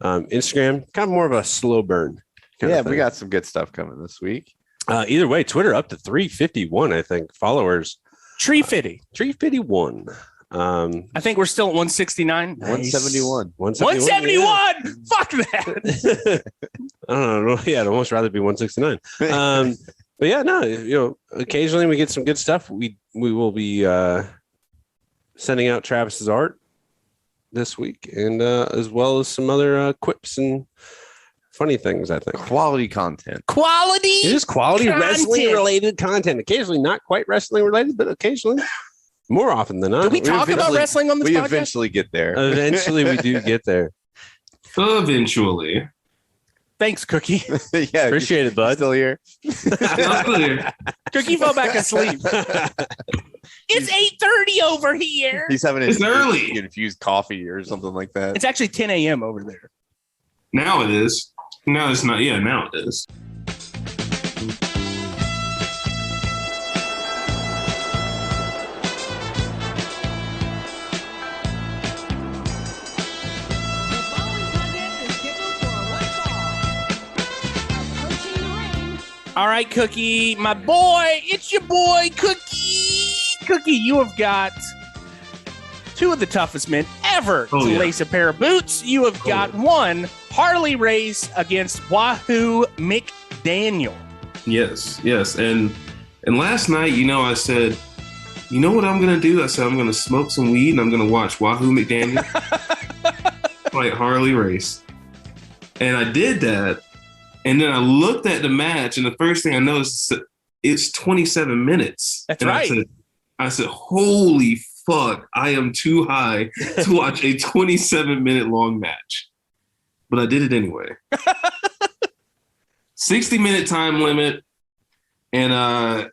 A: Instagram, kind of more of a slow burn.
B: Yeah, we got some good stuff coming this week.
A: Either way, Twitter up to 351, I think, followers.
C: Tree
A: 351.
C: I think we're still at 169.
B: 171.
C: 171. Yeah. Fuck that.
A: I don't know. Yeah, I'd almost rather be 169. But yeah, no, occasionally we get some good stuff. We will be sending out Travis's art this week, and as well as some other quips and funny things. I think
B: quality content.
C: It
A: is quality wrestling related content. Occasionally not quite wrestling related, but occasionally more often than not.
C: Do we talk about wrestling on this podcast?
B: We eventually get there.
A: Eventually we do get there.
D: Eventually.
C: Thanks, Cookie.
B: Yeah,
A: appreciate it, bud.
B: Still here.
C: Cookie fell back asleep. It's 8:30 over here.
B: He's having
D: it's early.
B: Infused coffee or something like that.
C: It's actually 10 a.m. over there.
D: Now it is. No, it's not. Yeah, now it is.
C: All right, Cookie, my boy, it's your boy, Cookie. Cookie, you have got two of the toughest men ever to lace a pair of boots. You have got one Harley race against Wahoo McDaniel.
D: Yes. And last night, I said, you know what I'm going to do? I said, I'm going to smoke some weed and I'm going to watch Wahoo McDaniel fight Harley race. And I did that. And then I looked at the match, and the first thing I noticed is it's 27 minutes.
C: That's
D: and
C: right.
D: I said, holy fuck, I am too high to watch a 27-minute long match. But I did it anyway. 60-minute time limit. And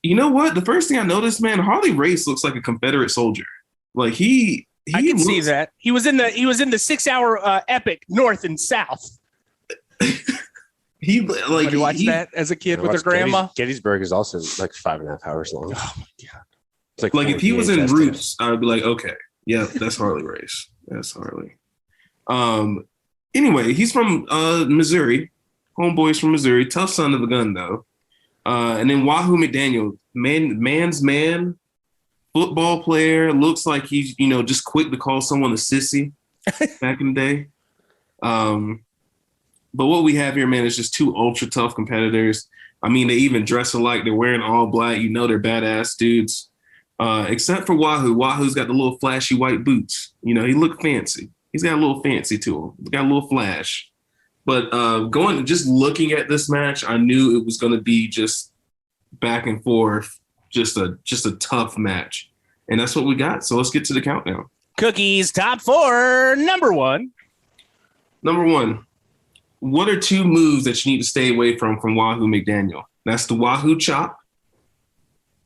D: you know what? The first thing I noticed, man, Harley Race looks like a Confederate soldier. Like I
C: can see that. He was in the 6-hour epic North and South.
D: He
C: watched that as a kid with her grandma.
A: Gettysburg is also like 5.5 hours long.
C: Oh my god!
D: It's like if he was in Roots, I would be like, okay, yeah, that's Harley Race. That's Harley. Anyway, he's from Missouri. Homeboy's from Missouri. Tough son of a gun though. And then Wahoo McDaniel, man's man, football player. Looks like he's just quick to call someone a sissy back in the day. But what we have here, man, is just two ultra tough competitors. I mean, they even dress alike. They're wearing all black. They're badass dudes. Except for Wahoo. Wahoo's got the little flashy white boots. He look fancy. He's got a little fancy to him. He's got a little flash. But just looking at this match, I knew it was going to be just back and forth, just a tough match. And that's what we got. So let's get to the countdown.
C: Cookies top 4, number 1.
D: Number 1. What are 2 moves that you need to stay away from Wahoo McDaniel? That's the Wahoo chop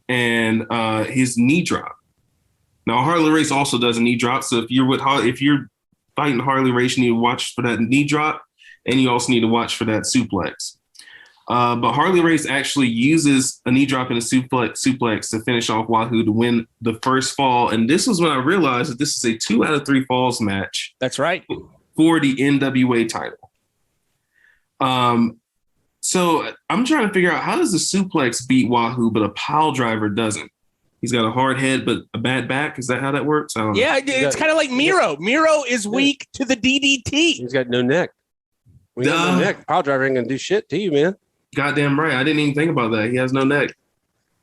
D: and his knee drop. Now, Harley Race also does a knee drop. So if you're fighting Harley Race, you need to watch for that knee drop, and you also need to watch for that suplex. But Harley Race actually uses a knee drop and a suplex to finish off Wahoo to win the first fall. And this was when I realized that this is a 2 out of 3 falls match.
C: That's right.
D: For the NWA title. So I'm trying to figure out, how does the suplex beat Wahoo, but a pile driver doesn't? He's got a hard head, but a bad back. Is that how that works? I don't know.
C: Yeah, it's kind of like Miro. Miro is weak to the DDT.
A: He's got no neck. We got no neck. Pile driver ain't gonna do shit to you, man.
D: Goddamn right. I didn't even think about that. He has no neck.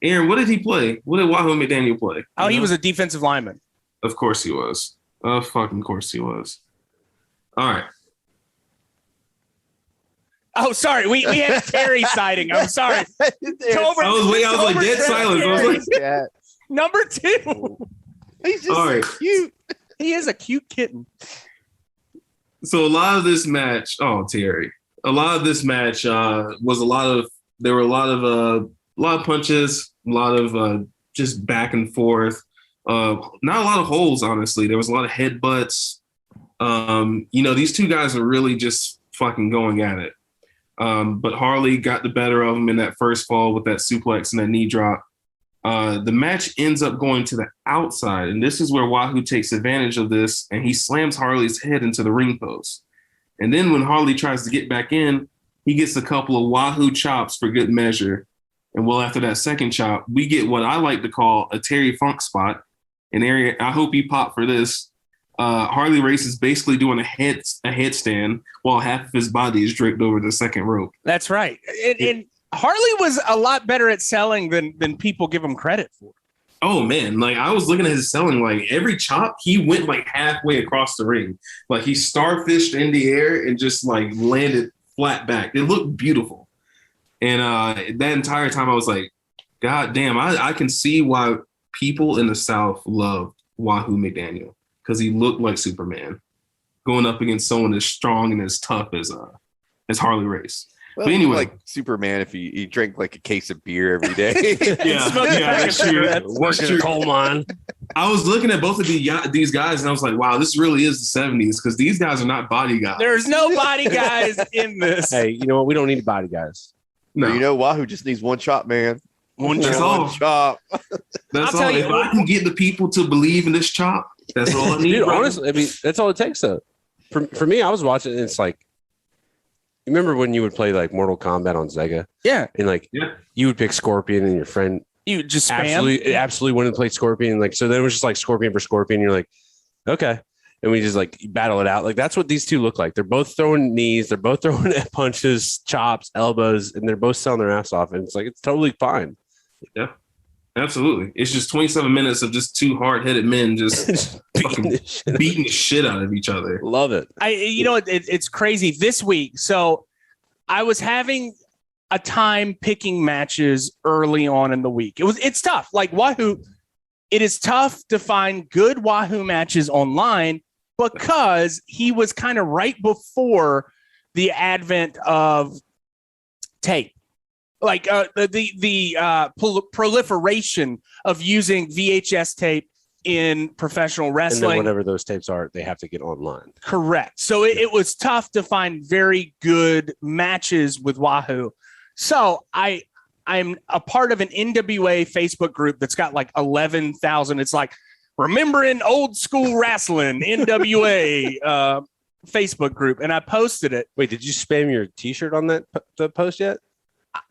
D: Aaron, what did he play? What did Wahoo McDaniel play?
C: Oh, he was a defensive lineman.
D: Of course he was. Of fucking course he was. All right.
C: Oh, sorry. We had a Terry sighting. I'm sorry.
D: Tolbert, I was like dead silence. I was like,
B: Yeah.
C: number 2.
B: He's just
D: all right.
B: cute.
C: He is a cute kitten.
D: So a lot of this match, Terry. A lot of this match was a lot of punches, a lot of just back and forth. Not a lot of holes, honestly. There was a lot of headbutts. These 2 guys are really just fucking going at it. But Harley got the better of him in that first fall with that suplex and that knee drop. The match ends up going to the outside, and this is where Wahoo takes advantage of this, and he slams Harley's head into the ring post. And then when Harley tries to get back in, he gets a couple of Wahoo chops for good measure. And after that second chop, we get what I like to call a Terry Funk spot. And Aaron, I hope you pop for this. Harley Race is basically doing a headstand while half of his body is draped over the second rope.
C: That's right. And Harley was a lot better at selling than people give him credit for.
D: Oh man, like I was looking at his selling, like every chop, he went like halfway across the ring. Like he starfished in the air and just like landed flat back. It looked beautiful. And that entire time I was like, God damn, I can see why people in the South loved Wahoo McDaniel, because he looked like Superman going up against someone as strong and as tough as Harley Race.
B: Well,
D: but anyway,
B: like Superman, if he drank like a case of beer every day.
D: yeah, that's true.
A: Working a coal mine.
D: I was looking at both of these guys and I was like, wow, this really is the 70s, because these guys are not body guys.
C: There's no body guys in this.
A: Hey, you know what? We don't need body guys.
D: No.
B: Wahoo just needs one chop, man.
D: That's all.
B: One chop.
D: That's all. If I can get the people to believe in this chop, that's all I need.
A: Dude, honestly, I mean, that's all it takes, though. For me, I was watching it, and it's like, you remember when you would play like Mortal Kombat on Sega?
C: Yeah.
A: And like, you would pick Scorpion, and your friend
C: you just spam.
A: absolutely wanted to play Scorpion. And like, so then it was just like Scorpion for Scorpion. You're like, okay. And we just like battle it out. Like, that's what these 2 look like. They're both throwing knees. They're both throwing punches, chops, elbows, and they're both selling their ass off. And it's like, it's totally fine.
D: Yeah, absolutely. It's just 27 minutes of just 2 hard-headed men just beating the shit out of each other.
A: Love it.
C: It's crazy this week. So I was having a time picking matches early on in the week. It's tough. Like Wahoo, it is tough to find good Wahoo matches online because he was kind of right before the advent of tape. Like the proliferation of using VHS tape in professional wrestling.
A: And then whatever those tapes are, they have to get online.
C: Correct. So it was tough to find very good matches with Wahoo. So I'm a part of an NWA Facebook group that's got like 11,000. It's like remembering old school wrestling NWA Facebook group. And I posted it.
A: Wait, did you spam your t-shirt on the post yet?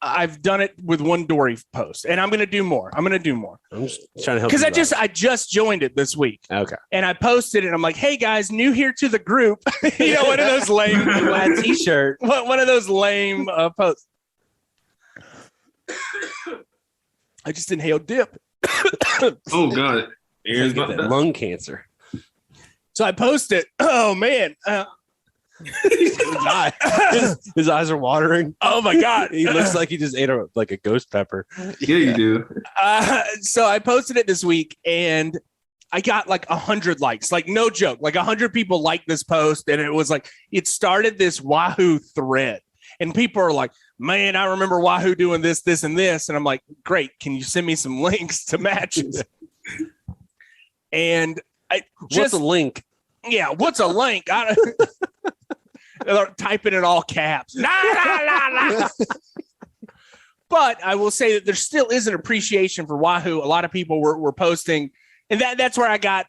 C: I've done it with one Dory post, and I'm going to do more. I'm
A: just trying to help.
C: Because I just joined it this week.
A: Okay.
C: And I posted it. And I'm like, hey guys, new here to the group. One of those lame t-shirt. One of those lame posts. I just inhaled dip.
D: Oh God,
A: Aaron's got that lung cancer.
C: So I posted. Oh man.
A: His eyes are watering.
C: Oh my God.
A: He looks like he just ate a ghost pepper.
D: Yeah, you do.
C: So I posted it this week, and I got like 100 likes, like no joke, like 100 people liked this post. And it was like, it started this Wahoo thread. And people are like, man, I remember Wahoo doing this, this, and this. And I'm like, great. Can you send me some links to matches? And
A: what's a link?
C: Yeah, what's a link? They're typing in all caps. Nah, nah, nah, nah. But I will say that there still is an appreciation for Wahoo. A lot of people were posting, and that's where I got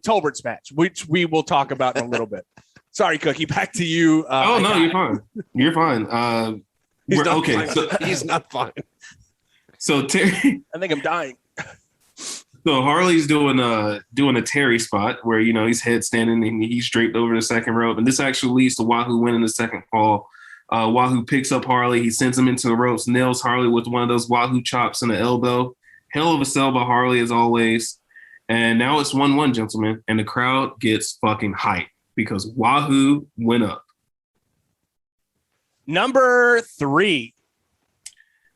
C: Tolbert's match, which we will talk about in a little bit. Sorry, Cookie, back to you.
D: No, you're fine. You're fine.
A: Okay, so he's not fine.
D: So Terry,
C: I think I'm dying.
D: So Harley's doing a Terry spot where, you know, he's headstanding and he's draped over the second rope. And this actually leads to Wahoo winning the second fall. Wahoo picks up Harley. He sends him into the ropes, nails Harley with one of those Wahoo chops in the elbow. Hell of a sell by Harley as always. And now it's 1-1, gentlemen. And the crowd gets fucking hyped because Wahoo went up.
C: Number 3.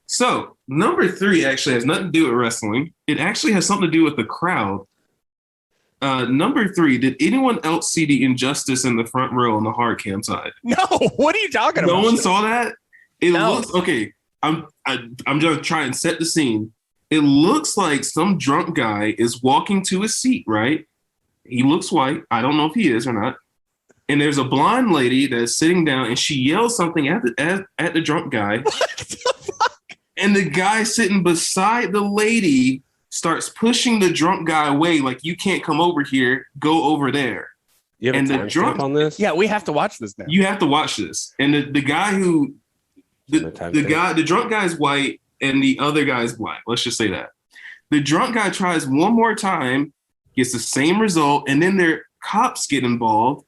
D: So number 3 actually has nothing to do with wrestling. It actually has something to do with the crowd. Number 3, did anyone else see the injustice in the front row on the hard cam side?
C: No, what are you talking about?
D: No one saw that?
C: No.
D: Looks okay. I'm just trying to set the scene. It looks like some drunk guy is walking to his seat, right? He looks white. I don't know if he is or not. And there's a blonde lady that's sitting down and she yells something at the drunk guy.
C: What the fuck?
D: And the guy sitting beside the lady starts pushing the drunk guy away, like, you can't come over here, go over there.
A: You have
D: and
A: a
D: the drunk
A: on this?
C: Yeah, we have to watch this now.
D: You have to watch this. And the guy who the drunk guy's white and the other guy's black. Let's just say that. The drunk guy tries one more time, gets the same result, and then their cops get involved.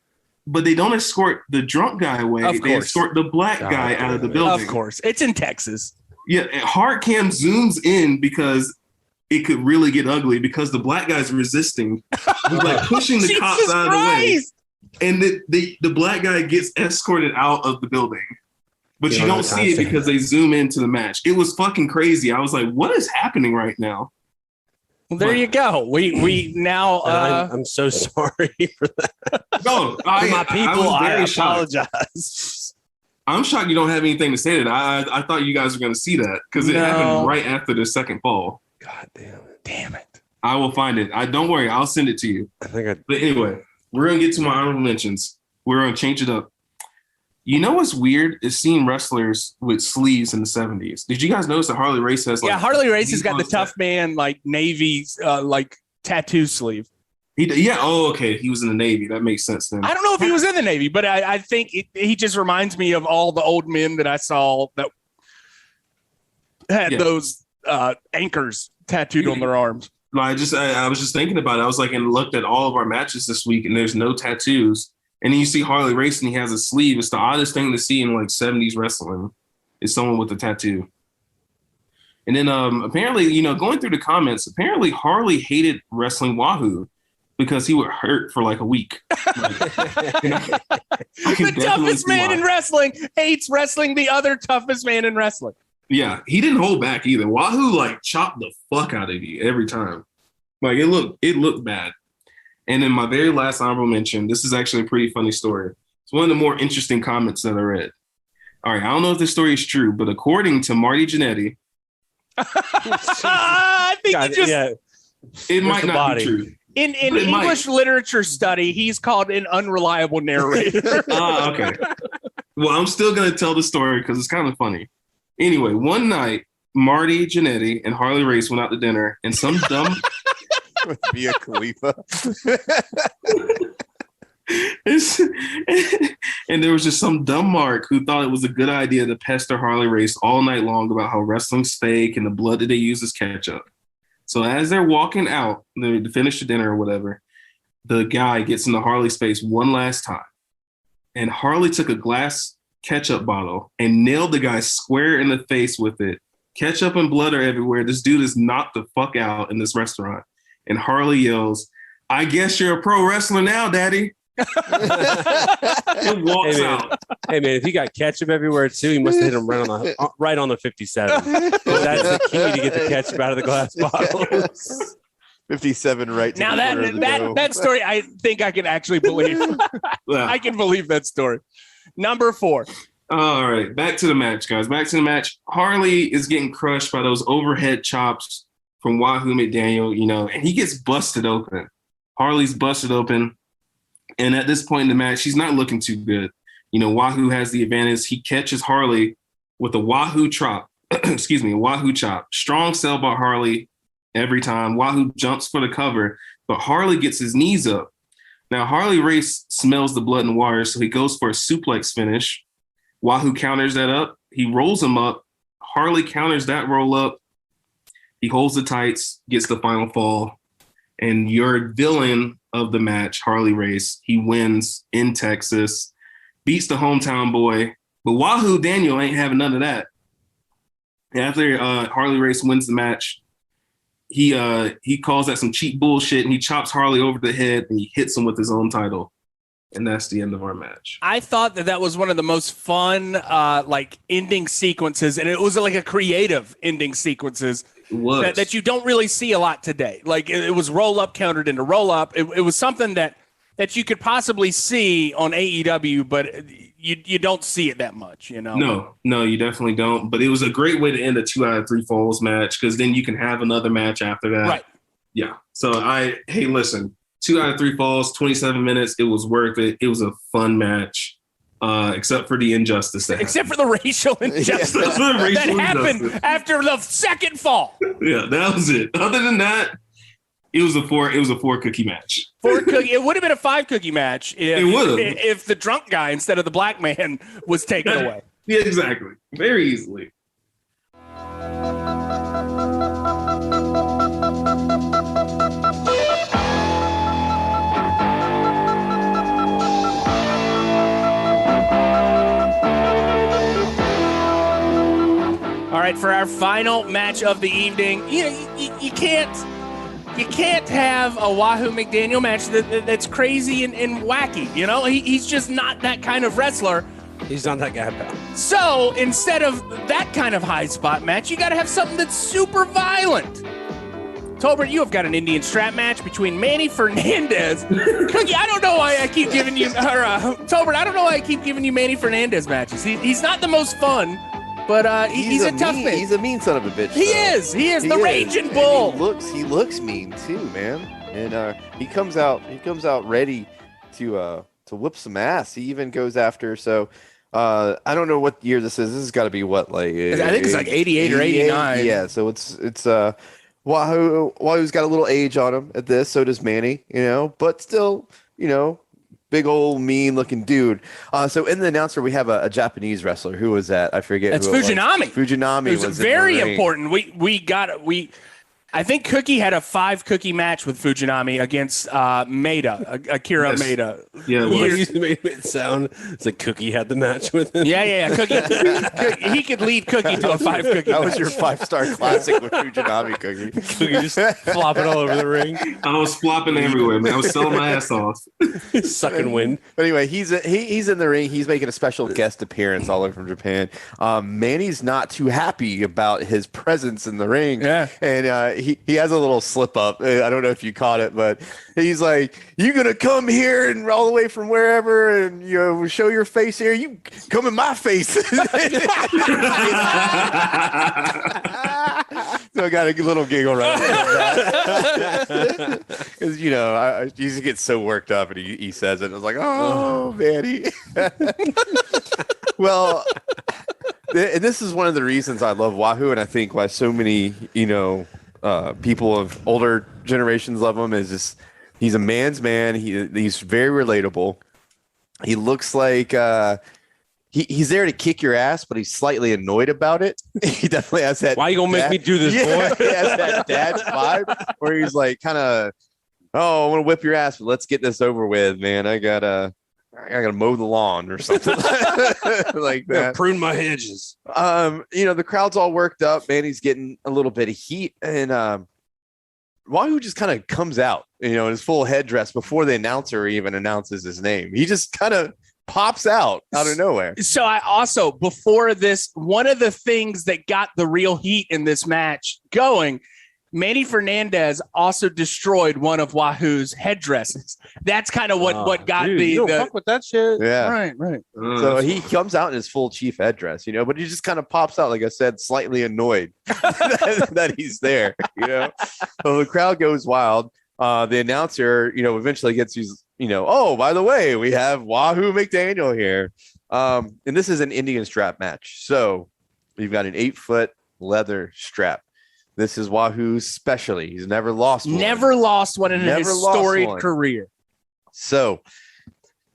D: But they don't escort the drunk guy away. They escort the black guy out of the building.
C: Of course. It's in Texas.
D: Yeah, hard cam zooms in because it could really get ugly because the black guy's resisting. He's like pushing the cops out of the way. And the black guy gets escorted out of the building. But you don't see it because they zoom into the match. It was fucking crazy. I was like, what is happening right now?
C: Well, there you go. We now.
A: I'm so sorry for that.
D: No,
A: my people, I apologize.
D: Shocked. I'm shocked you don't have anything to say to that. I thought you guys were going to see that because it happened right after the second fall.
A: God damn it.
C: Damn it.
D: I will find it. Don't worry. I'll send it to you. But anyway, we're going to get to my honorable mentions. We're going to change it up. You know what's weird is seeing wrestlers with sleeves in the 70s. Did you guys notice that Harley Race has
C: Harley Race has got the tough man, like Navy, like tattoo sleeve.
D: Okay. He was in the Navy. That makes sense then.
C: I don't know if he was in the Navy, but I think he just reminds me of all the old men that I saw that had those anchors tattooed on their arms.
D: I was just thinking about it. I was like, and looked at all of our matches this week, and there's no tattoos. And then you see Harley Race, and he has a sleeve. It's the oddest thing to see in like 70s wrestling is someone with a tattoo. And then apparently, going through the comments, apparently Harley hated wrestling Wahoo because he would hurt for like a week.
C: The toughest man in wrestling hates wrestling the other toughest man in wrestling.
D: Yeah, he didn't hold back either. Wahoo like chopped the fuck out of you every time. Like it looked bad. And then my very last honorable mention, this is actually a pretty funny story. It's one of the more interesting comments that I read. All right, I don't know if this story is true, but according to Marty Jannetty,
C: I think
D: it might not be true.
C: In English literature study, he's called an unreliable narrator.
D: Okay. Well, I'm still going to tell the story because it's kind of funny. Anyway, one night, Marty Jannetty and Harley Race went out to dinner, and some dumb...
B: with Mia Khalifa.
D: And there was just some dumb mark who thought it was a good idea to pester Harley Race all night long about how wrestling's fake and the blood that they use as ketchup. So as they're walking out to finish the dinner or whatever, the guy gets into Harley's face one last time. And Harley took a glass ketchup bottle and nailed the guy square in the face with it. Ketchup and blood are everywhere. This dude is knocked the fuck out in this restaurant. And Harley yells, "I guess you're a pro wrestler now, Daddy." And walks out.
A: Hey man, if he got ketchup everywhere too, he must have hit him right on the 57. That's the key to get the ketchup out of the glass bottles.
B: 57 right to
C: Now
B: the corner of the dome.
C: that story, I think I can actually believe. I can believe that story. Number 4.
D: All right, back to the match, guys. Back to the match. Harley is getting crushed by those overhead chops from Wahoo McDaniel, and he gets busted open. Harley's busted open. And at this point in the match, she's not looking too good. Wahoo has the advantage. He catches Harley with a Wahoo chop. Wahoo chop. Strong sell by Harley every time. Wahoo jumps for the cover, but Harley gets his knees up. Now, Harley Race smells the blood and water, so he goes for a suplex finish. Wahoo counters that up. He rolls him up. Harley counters that roll up. He holds the tights, gets the final fall. And your villain of the match, Harley Race, he wins in Texas, beats the hometown boy. But Wahoo Daniel ain't having none of that. After Harley Race wins the match, he calls that some cheap bullshit, and he chops Harley over the head, and he hits him with his own title. And that's the end of our match.
C: I thought that was one of the most fun, ending sequences, and it was like a creative ending sequences that you don't really see a lot today. Like it was roll up countered into roll up. It was something that you could possibly see on AEW, but you don't see it that much,
D: No, you definitely don't. But it was a great way to end a 2 out of 3 falls match, because then you can have another match after that.
C: Right.
D: Yeah. So listen. 2 out of 3 falls, 27 minutes. It was worth it. It was a fun match, except for the injustice.
C: Except for the racial injustice that happened after the second fall.
D: Yeah, that was it. Other than that, it was a 4 cookie match.
C: 4 cookie. It would have been a 5 cookie match if the drunk guy instead of the black man was taken away.
D: Yeah, exactly. Very easily.
C: All right, for our final match of the evening, you can't have a Wahoo McDaniel match that's crazy and wacky. He's just not that kind of wrestler.
A: He's not that guy, pal.
C: So instead of that kind of high spot match, you got to have something that's super violent. Tolbert, you have got an Indian strap match between Manny Fernandez. Cookie, I don't know why I keep giving you, Tolbert, I don't know why I keep giving you Manny Fernandez matches. He's not the most fun. But he's a tough man.
B: He's a mean son of a bitch.
C: He is the raging bull.
B: He looks mean too, man. And he comes out ready to whip some ass. He even goes after. So I don't know what year this is. This has got to be what, like
C: I think it's like 88 or 89.
B: Yeah. So it's Wahoo's got a little age on him at this. So does Manny. But still, big old mean looking dude. So in the announcer, we have a Japanese wrestler. Who was that? I forget.
C: That's Fujinami.
B: Fujinami was
C: very important. I think Cookie had a 5 cookie match with Fujinami against Maeda, Akira Maeda.
A: Yeah, you made it sound it's like Cookie had the match with him.
C: Yeah. Cookie, he could lead Cookie to a 5 cookie.
B: That
C: match.
B: was your 5-star classic with Fujinami, Cookie.
A: Cookie just flopping all over the ring.
D: I was flopping everywhere, man. I was selling my ass off.
A: Sucking wind.
B: Anyway, he's in the ring. He's making a special guest appearance all over from Japan. Manny's not too happy about his presence in the ring.
C: Yeah.
B: And he has a little slip up. I don't know if you caught it, but he's like, "You gonna come here and all the way from wherever and show your face here? You come in my face." So I got a little giggle right there. Because I used to get so worked up, and he says it. And I was like, "Oh, Manny." Well, and this is one of the reasons I love Wahoo, and I think why so many people of older generations love him is just he's a man's man. He's very relatable. He looks like he's there to kick your ass, but he's slightly annoyed about it. He definitely has that.
A: Why you gonna make me do this, boy?
B: He has that dad vibe where he's like kind of, I want to whip your ass, but let's get this over with, man. I gotta mow the lawn or something like that.
A: Prune my hedges.
B: The crowd's all worked up. Manny's getting a little bit of heat, and Wahoo just kind of comes out, in his full headdress before the announcer even announces his name. He just kind of pops out of nowhere.
C: So I also, before this, one of the things that got the real heat in this match going, Manny Fernandez also destroyed one of Wahoo's headdresses. That's kind of what got
A: dude, you don't fuck with that shit.
B: Yeah.
C: right.
B: So he comes out in his full chief headdress, but he just kind of pops out, like I said, slightly annoyed that he's there, So the crowd goes wild. The announcer, eventually gets these, oh, by the way, we have Wahoo McDaniel here. And this is an Indian strap match. So we've got an 8-foot leather strap. This is Wahoo's specialty. He's never lost one.
C: Never lost one in his storied career.
B: So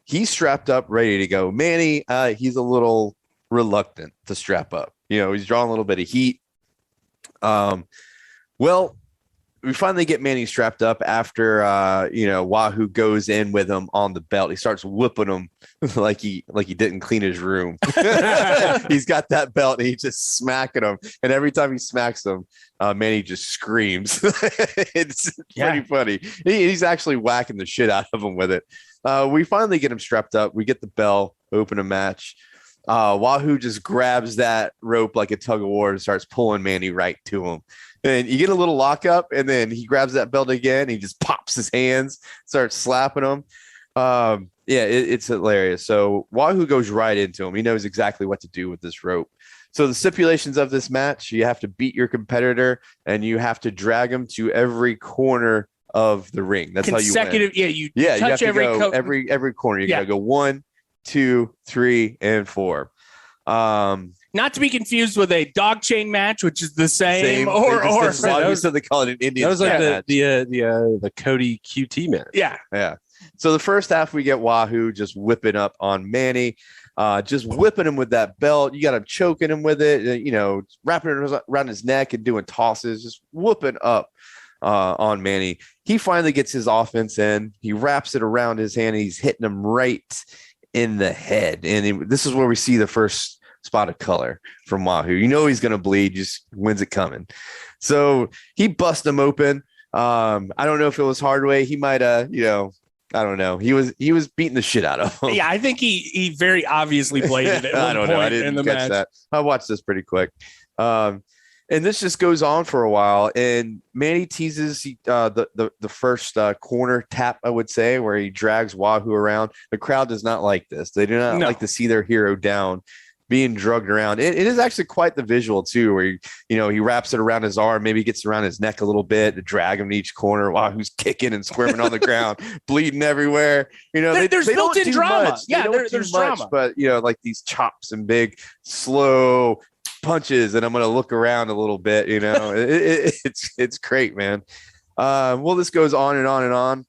B: he's strapped up, ready to go. Manny, he's a little reluctant to strap up. He's drawing a little bit of heat. Well, we finally get Manny strapped up after, Wahoo goes in with him on the belt. He starts whooping him like he didn't clean his room. He's got that belt and he's just smacking him. And every time he smacks him, Manny just screams. It's pretty funny. He's actually whacking the shit out of him with it. We finally get him strapped up. We get the bell, open a match. Wahoo just grabs that rope like a tug of war and starts pulling Manny right to him. And you get a little lockup, and then he grabs that belt again. He just pops his hands, starts slapping him. It's hilarious. So Wahoo goes right into him. He knows exactly what to do with this rope. So the stipulations of this match: you have to beat your competitor, and you have to drag him to every corner of the ring. That's how you win.
C: You touch
B: every corner. You gotta go 1, 2, 3, and 4.
A: Not to be confused with a dog chain match, which is the same.
B: They call it an Indian.
A: That was like
B: match.
A: the Cody QT match.
B: Yeah. So the first half, we get Wahoo just whipping up on Manny, just whipping him with that belt. You got him choking him with it, wrapping it around his neck and doing tosses, just whooping up on Manny. He finally gets his offense in. He wraps it around his hand. And he's hitting him right in the head. And this is where we see the first spot of color from Wahoo. He's going to bleed, just when's it coming? So he busts him open. I don't know if it was hard way. He might, I don't know. He was beating the shit out of him.
C: Yeah, I think he very obviously bladed it.
B: I don't know. I didn't catch that. I watched this pretty quick. And this just goes on for a while. And Manny teases the first corner tap, I would say, where he drags Wahoo around. The crowd does not like this. They do not like to see their hero down, being drugged around. It is actually quite the visual too, where he wraps it around his arm, maybe gets around his neck a little bit to drag him to each corner while who's kicking and squirming on the ground, bleeding everywhere.
C: There's built-in drama. There's drama,
B: but like these chops and big slow punches, and I'm gonna look around a little bit. It's great, man. Well, this goes on and on and on.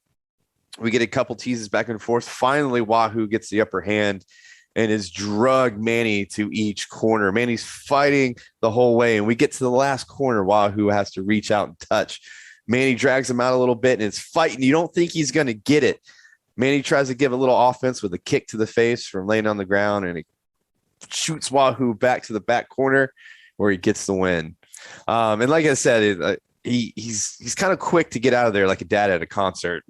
B: We get a couple teases back and forth. Finally, Wahoo gets the upper hand and is drug Manny to each corner. Manny's fighting the whole way, and we get to the last corner. Wahoo has to reach out and touch. Manny drags him out a little bit, and it's fighting. You don't think he's going to get it. Manny tries to give a little offense with a kick to the face from laying on the ground, and he shoots Wahoo back to the back corner where he gets the win. And like I said, he's kind of quick to get out of there, like a dad at a concert,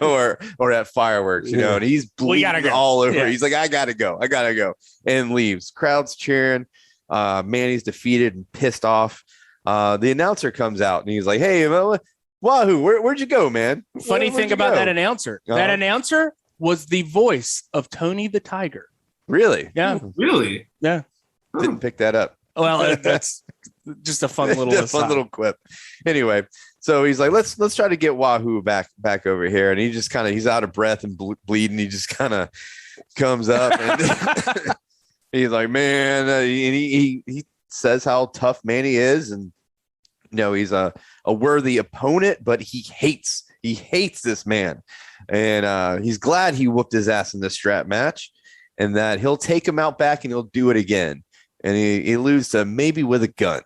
B: or at fireworks, and he's bleeding all over. Yeah. He's like, I gotta go, and leaves. Crowd's cheering. Manny's defeated and pissed off. The announcer comes out and he's like, "Hey, Wahoo, where'd you go, man?"
C: Funny thing about that announcer, that announcer was the voice of Tony the Tiger.
B: Really?
C: Yeah.
D: Really?
C: Yeah.
B: Didn't pick that up.
C: Well, that's just a fun little
B: fun little quip. Anyway, so he's like, let's try to get Wahoo back over here, and he just he's out of breath and bleeding. He just kind of comes up and he's like, man, and he says how tough Manny is, and he's a worthy opponent, but he hates this man, and he's glad he whooped his ass in this strap match, and that he'll take him out back and he'll do it again. And he loses to maybe with a gun.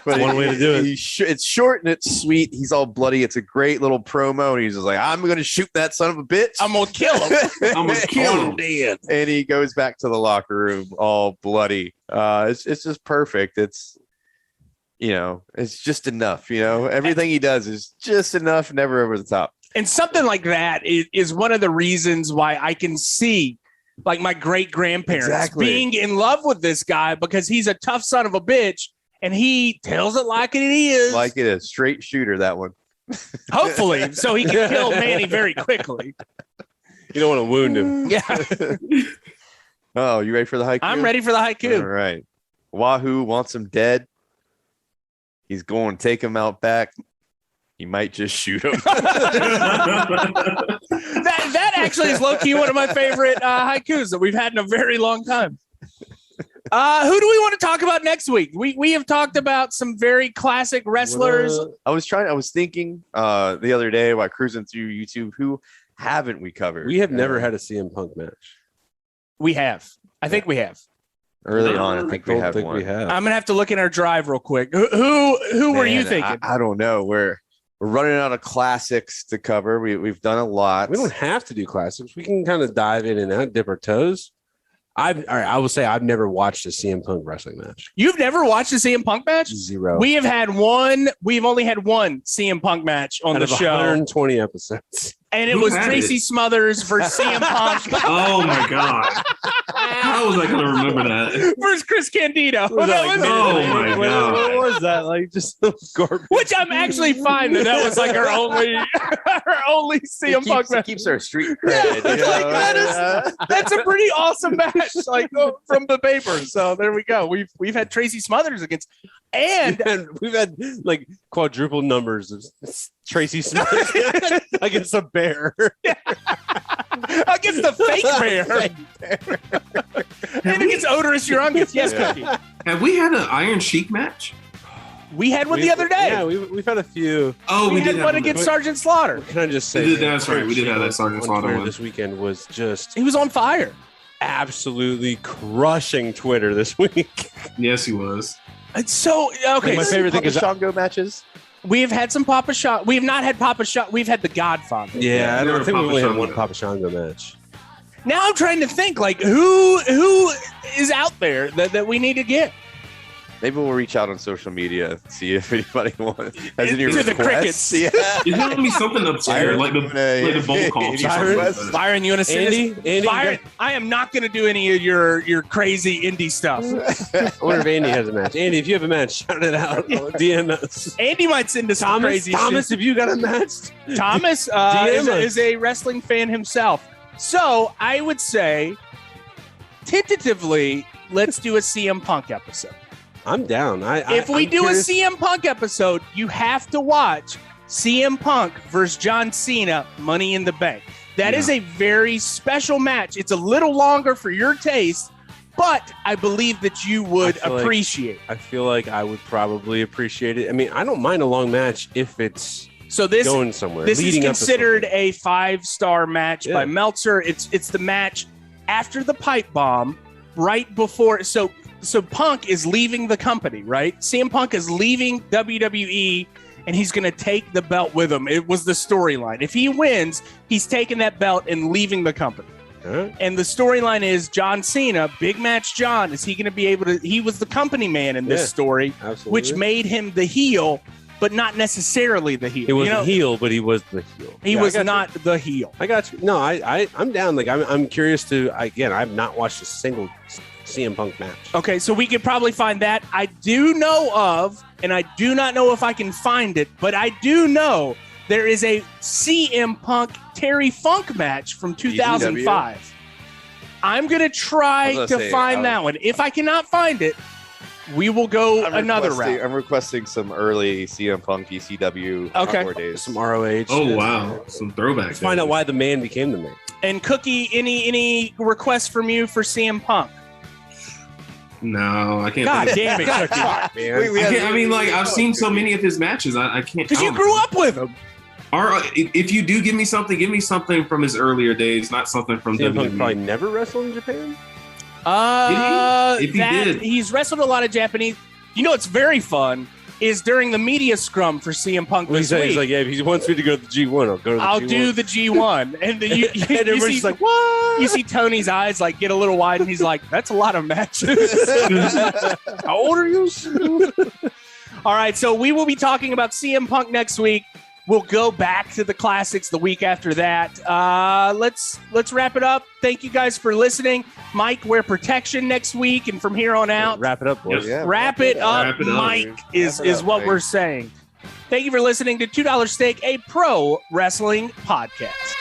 B: But
A: one way to do it.
B: It's short and it's sweet. He's all bloody. It's a great little promo. And he's just like, I'm going to shoot that son of a bitch.
C: I'm going to kill him.
D: I'm going to kill him.
B: Dead. And he goes back to the locker room all bloody. It's just perfect. It's just enough. Everything he does is just enough, never over the top.
C: And something like that is one of the reasons why I can see like my great grandparents being in love with this guy, because he's a tough son of a bitch, and he tells it like it is.
B: Like it is. Straight shooter, that one.
C: Hopefully, so he can kill Manny very quickly.
A: You don't want to wound him.
C: Yeah.
B: Oh, you ready for the HighKu?
C: I'm ready for the
B: All
C: HighKu.
B: right. Wahoo wants him dead. He's going to take him out back. He might just shoot him.
C: That actually is low-key one of my favorite haikus that we've had in a very long time. Who do we want to talk about next week? We have talked about some very classic wrestlers.
B: I was thinking the other day while cruising through YouTube, who haven't we covered?
A: We have never had a CM Punk match.
C: We have. I think we have.
B: Early on, I think we
A: don't
B: have
A: think
B: one.
A: we have.
C: I'm gonna have to look in our drive real quick. Who were you
B: Man,
C: thinking?
B: I don't know. We're running out of classics to cover. We've done a lot.
A: We don't have to do classics. We can kind of dive in and out, dip our toes. I will say I've never watched a CM Punk wrestling match.
C: You've never watched a CM Punk match?
A: Zero.
C: We have had one. We've only had one CM Punk match on
A: out
C: the
A: of
C: show,
A: 120 episodes.
C: and it
D: Who
C: was
D: had
C: Tracy
D: it?
C: Smothers versus CM Punk
D: Oh my god! How was I going to remember that?
C: versus Chris Candido.
A: Was that like
D: Oh
A: mid-late?
D: my
A: What
D: God.
A: was that? Like just garbage.
C: Which I'm actually fine that was like her only CM Punk match.
B: keeps our street
C: Yeah,
B: cred.
C: it's like, that's a pretty awesome match, like from the paper. So there we go. We've had Tracy Smothers against, and
A: We've had like quadruple numbers of Tracy Smith against a bear.
C: against the fake bear, and against Odorous Urungus. Yes,
B: Yeah.
C: Cookie.
D: Have we had an Iron Sheik match?
C: We had one the other day.
A: Yeah, we've had a few.
D: Oh,
C: we
D: did
C: had
D: have
C: one against Sergeant Slaughter.
A: Can I just say?
D: We did- that's right, we did have that Sergeant
A: on
D: Slaughter
A: Twitter
D: one.
A: this weekend was just
C: He was on fire.
A: absolutely crushing Twitter this week.
D: Yes, he was.
C: It's so okay.
A: My favorite thing is
B: Shango matches.
C: We have had some Papa Shot. We have not had Papa Shot. We've had the Godfather.
A: Yeah, I
D: Never
A: don't think we
D: Papa
A: only had
D: Shango.
A: one Papa Shango match.
C: Now I'm trying to think like who is out there that we need to get.
B: Maybe we'll reach out on social media and see if anybody wants has any
C: To the
B: requests.
C: crickets.
B: Yeah.
D: There's going to be something upstairs, like the bowl call.
B: Byron?
C: Byron, you want to send
A: Andy,
C: us? Byron, I am not going to do any of your crazy indie stuff.
A: I wonder if Andy has a match. Andy, if you have a match, shout it out. DM us.
C: Andy might send us some crazy
A: Thomas,
C: shit.
A: if you got a match,
C: Thomas
A: DM us.
C: is a wrestling fan himself. So I would say, tentatively, let's do a CM Punk episode.
A: I'm down.
C: If we
A: I'm
C: do
A: curious.
C: a CM Punk episode, you have to watch CM Punk versus John Cena, Money in the Bank. That is a very special match. It's a little longer for your taste, but I believe that you would
A: I feel like-
C: appreciate.
A: I feel like I would probably appreciate it. I mean, I don't mind a long match if it's
C: So this
A: going somewhere.
C: This is
A: leading up to
C: considered
A: something.
C: a 5-star match
A: Yeah.
C: by Meltzer. It's the match after the pipe bomb, right before. So Punk is leaving the company, right? CM Punk is leaving WWE, and he's going to take the belt with him. It was the storyline. If he wins, he's taking that belt and leaving the company.
A: Huh?
C: And the storyline is John Cena, big match John. Is he going to be able to? He was the company man in this
A: Yeah.
C: story,
A: Absolutely.
C: which made him the heel, but not necessarily the heel.
A: He was
C: You know,
A: the heel, but he was the heel.
C: he
A: Yeah,
C: was
A: I got
C: not the heel.
A: You. I got you. No, I'm down. Like I'm curious to. Again, I've not watched a single CM Punk match.
C: Okay, so we could probably find that. I do know of, and I do not know if I can find it, but I do know there is a CM Punk Terry Funk match from 2005. I'm going to try to find that one. If I cannot find it, we will go another route.
B: I'm requesting some early CM Punk ECW
C: Okay.
B: Hardcore days.
A: Some ROH.
D: Oh, wow. Some throwbacks.
A: Let's find out why the man became the man.
C: And Cookie, any requests from you for CM Punk?
D: No, I can't.
C: God
D: think
C: damn it, Cookie.
D: I mean, like, I've seen so many of his matches. I can't.
C: Because you grew up with him.
D: Or if you do give me something from his earlier days, not something from
A: CM Punk
D: WWE.
A: probably never wrestled in Japan.
D: Did he? If he did.
C: He's wrestled a lot of Japanese. You know what's very fun is during the media scrum for CM Punk this
A: He's
C: week.
A: like, yeah, if he wants me to go to the G1, I'll go to the
C: I'll
A: G1.
C: do the G1, and then you
A: And everybody's
C: see,
A: like, what?
C: you see Tony's eyes like get a little wide, and he's like, "That's a lot of matches."
A: How old are you?
C: All right, so we will be talking about CM Punk next week. We'll go back to the classics the week after that. Let's wrap it up. Thank you guys for listening. Mike, wear protection next week and from here on out.
A: Wrap it up, boys.
B: Yeah,
C: Wrap it up,
D: Wrap it up.
C: Mike, is
B: Wrap it up,
C: what
B: Mike.
C: we're saying. Thank you for listening to $2 Steak, a pro wrestling podcast.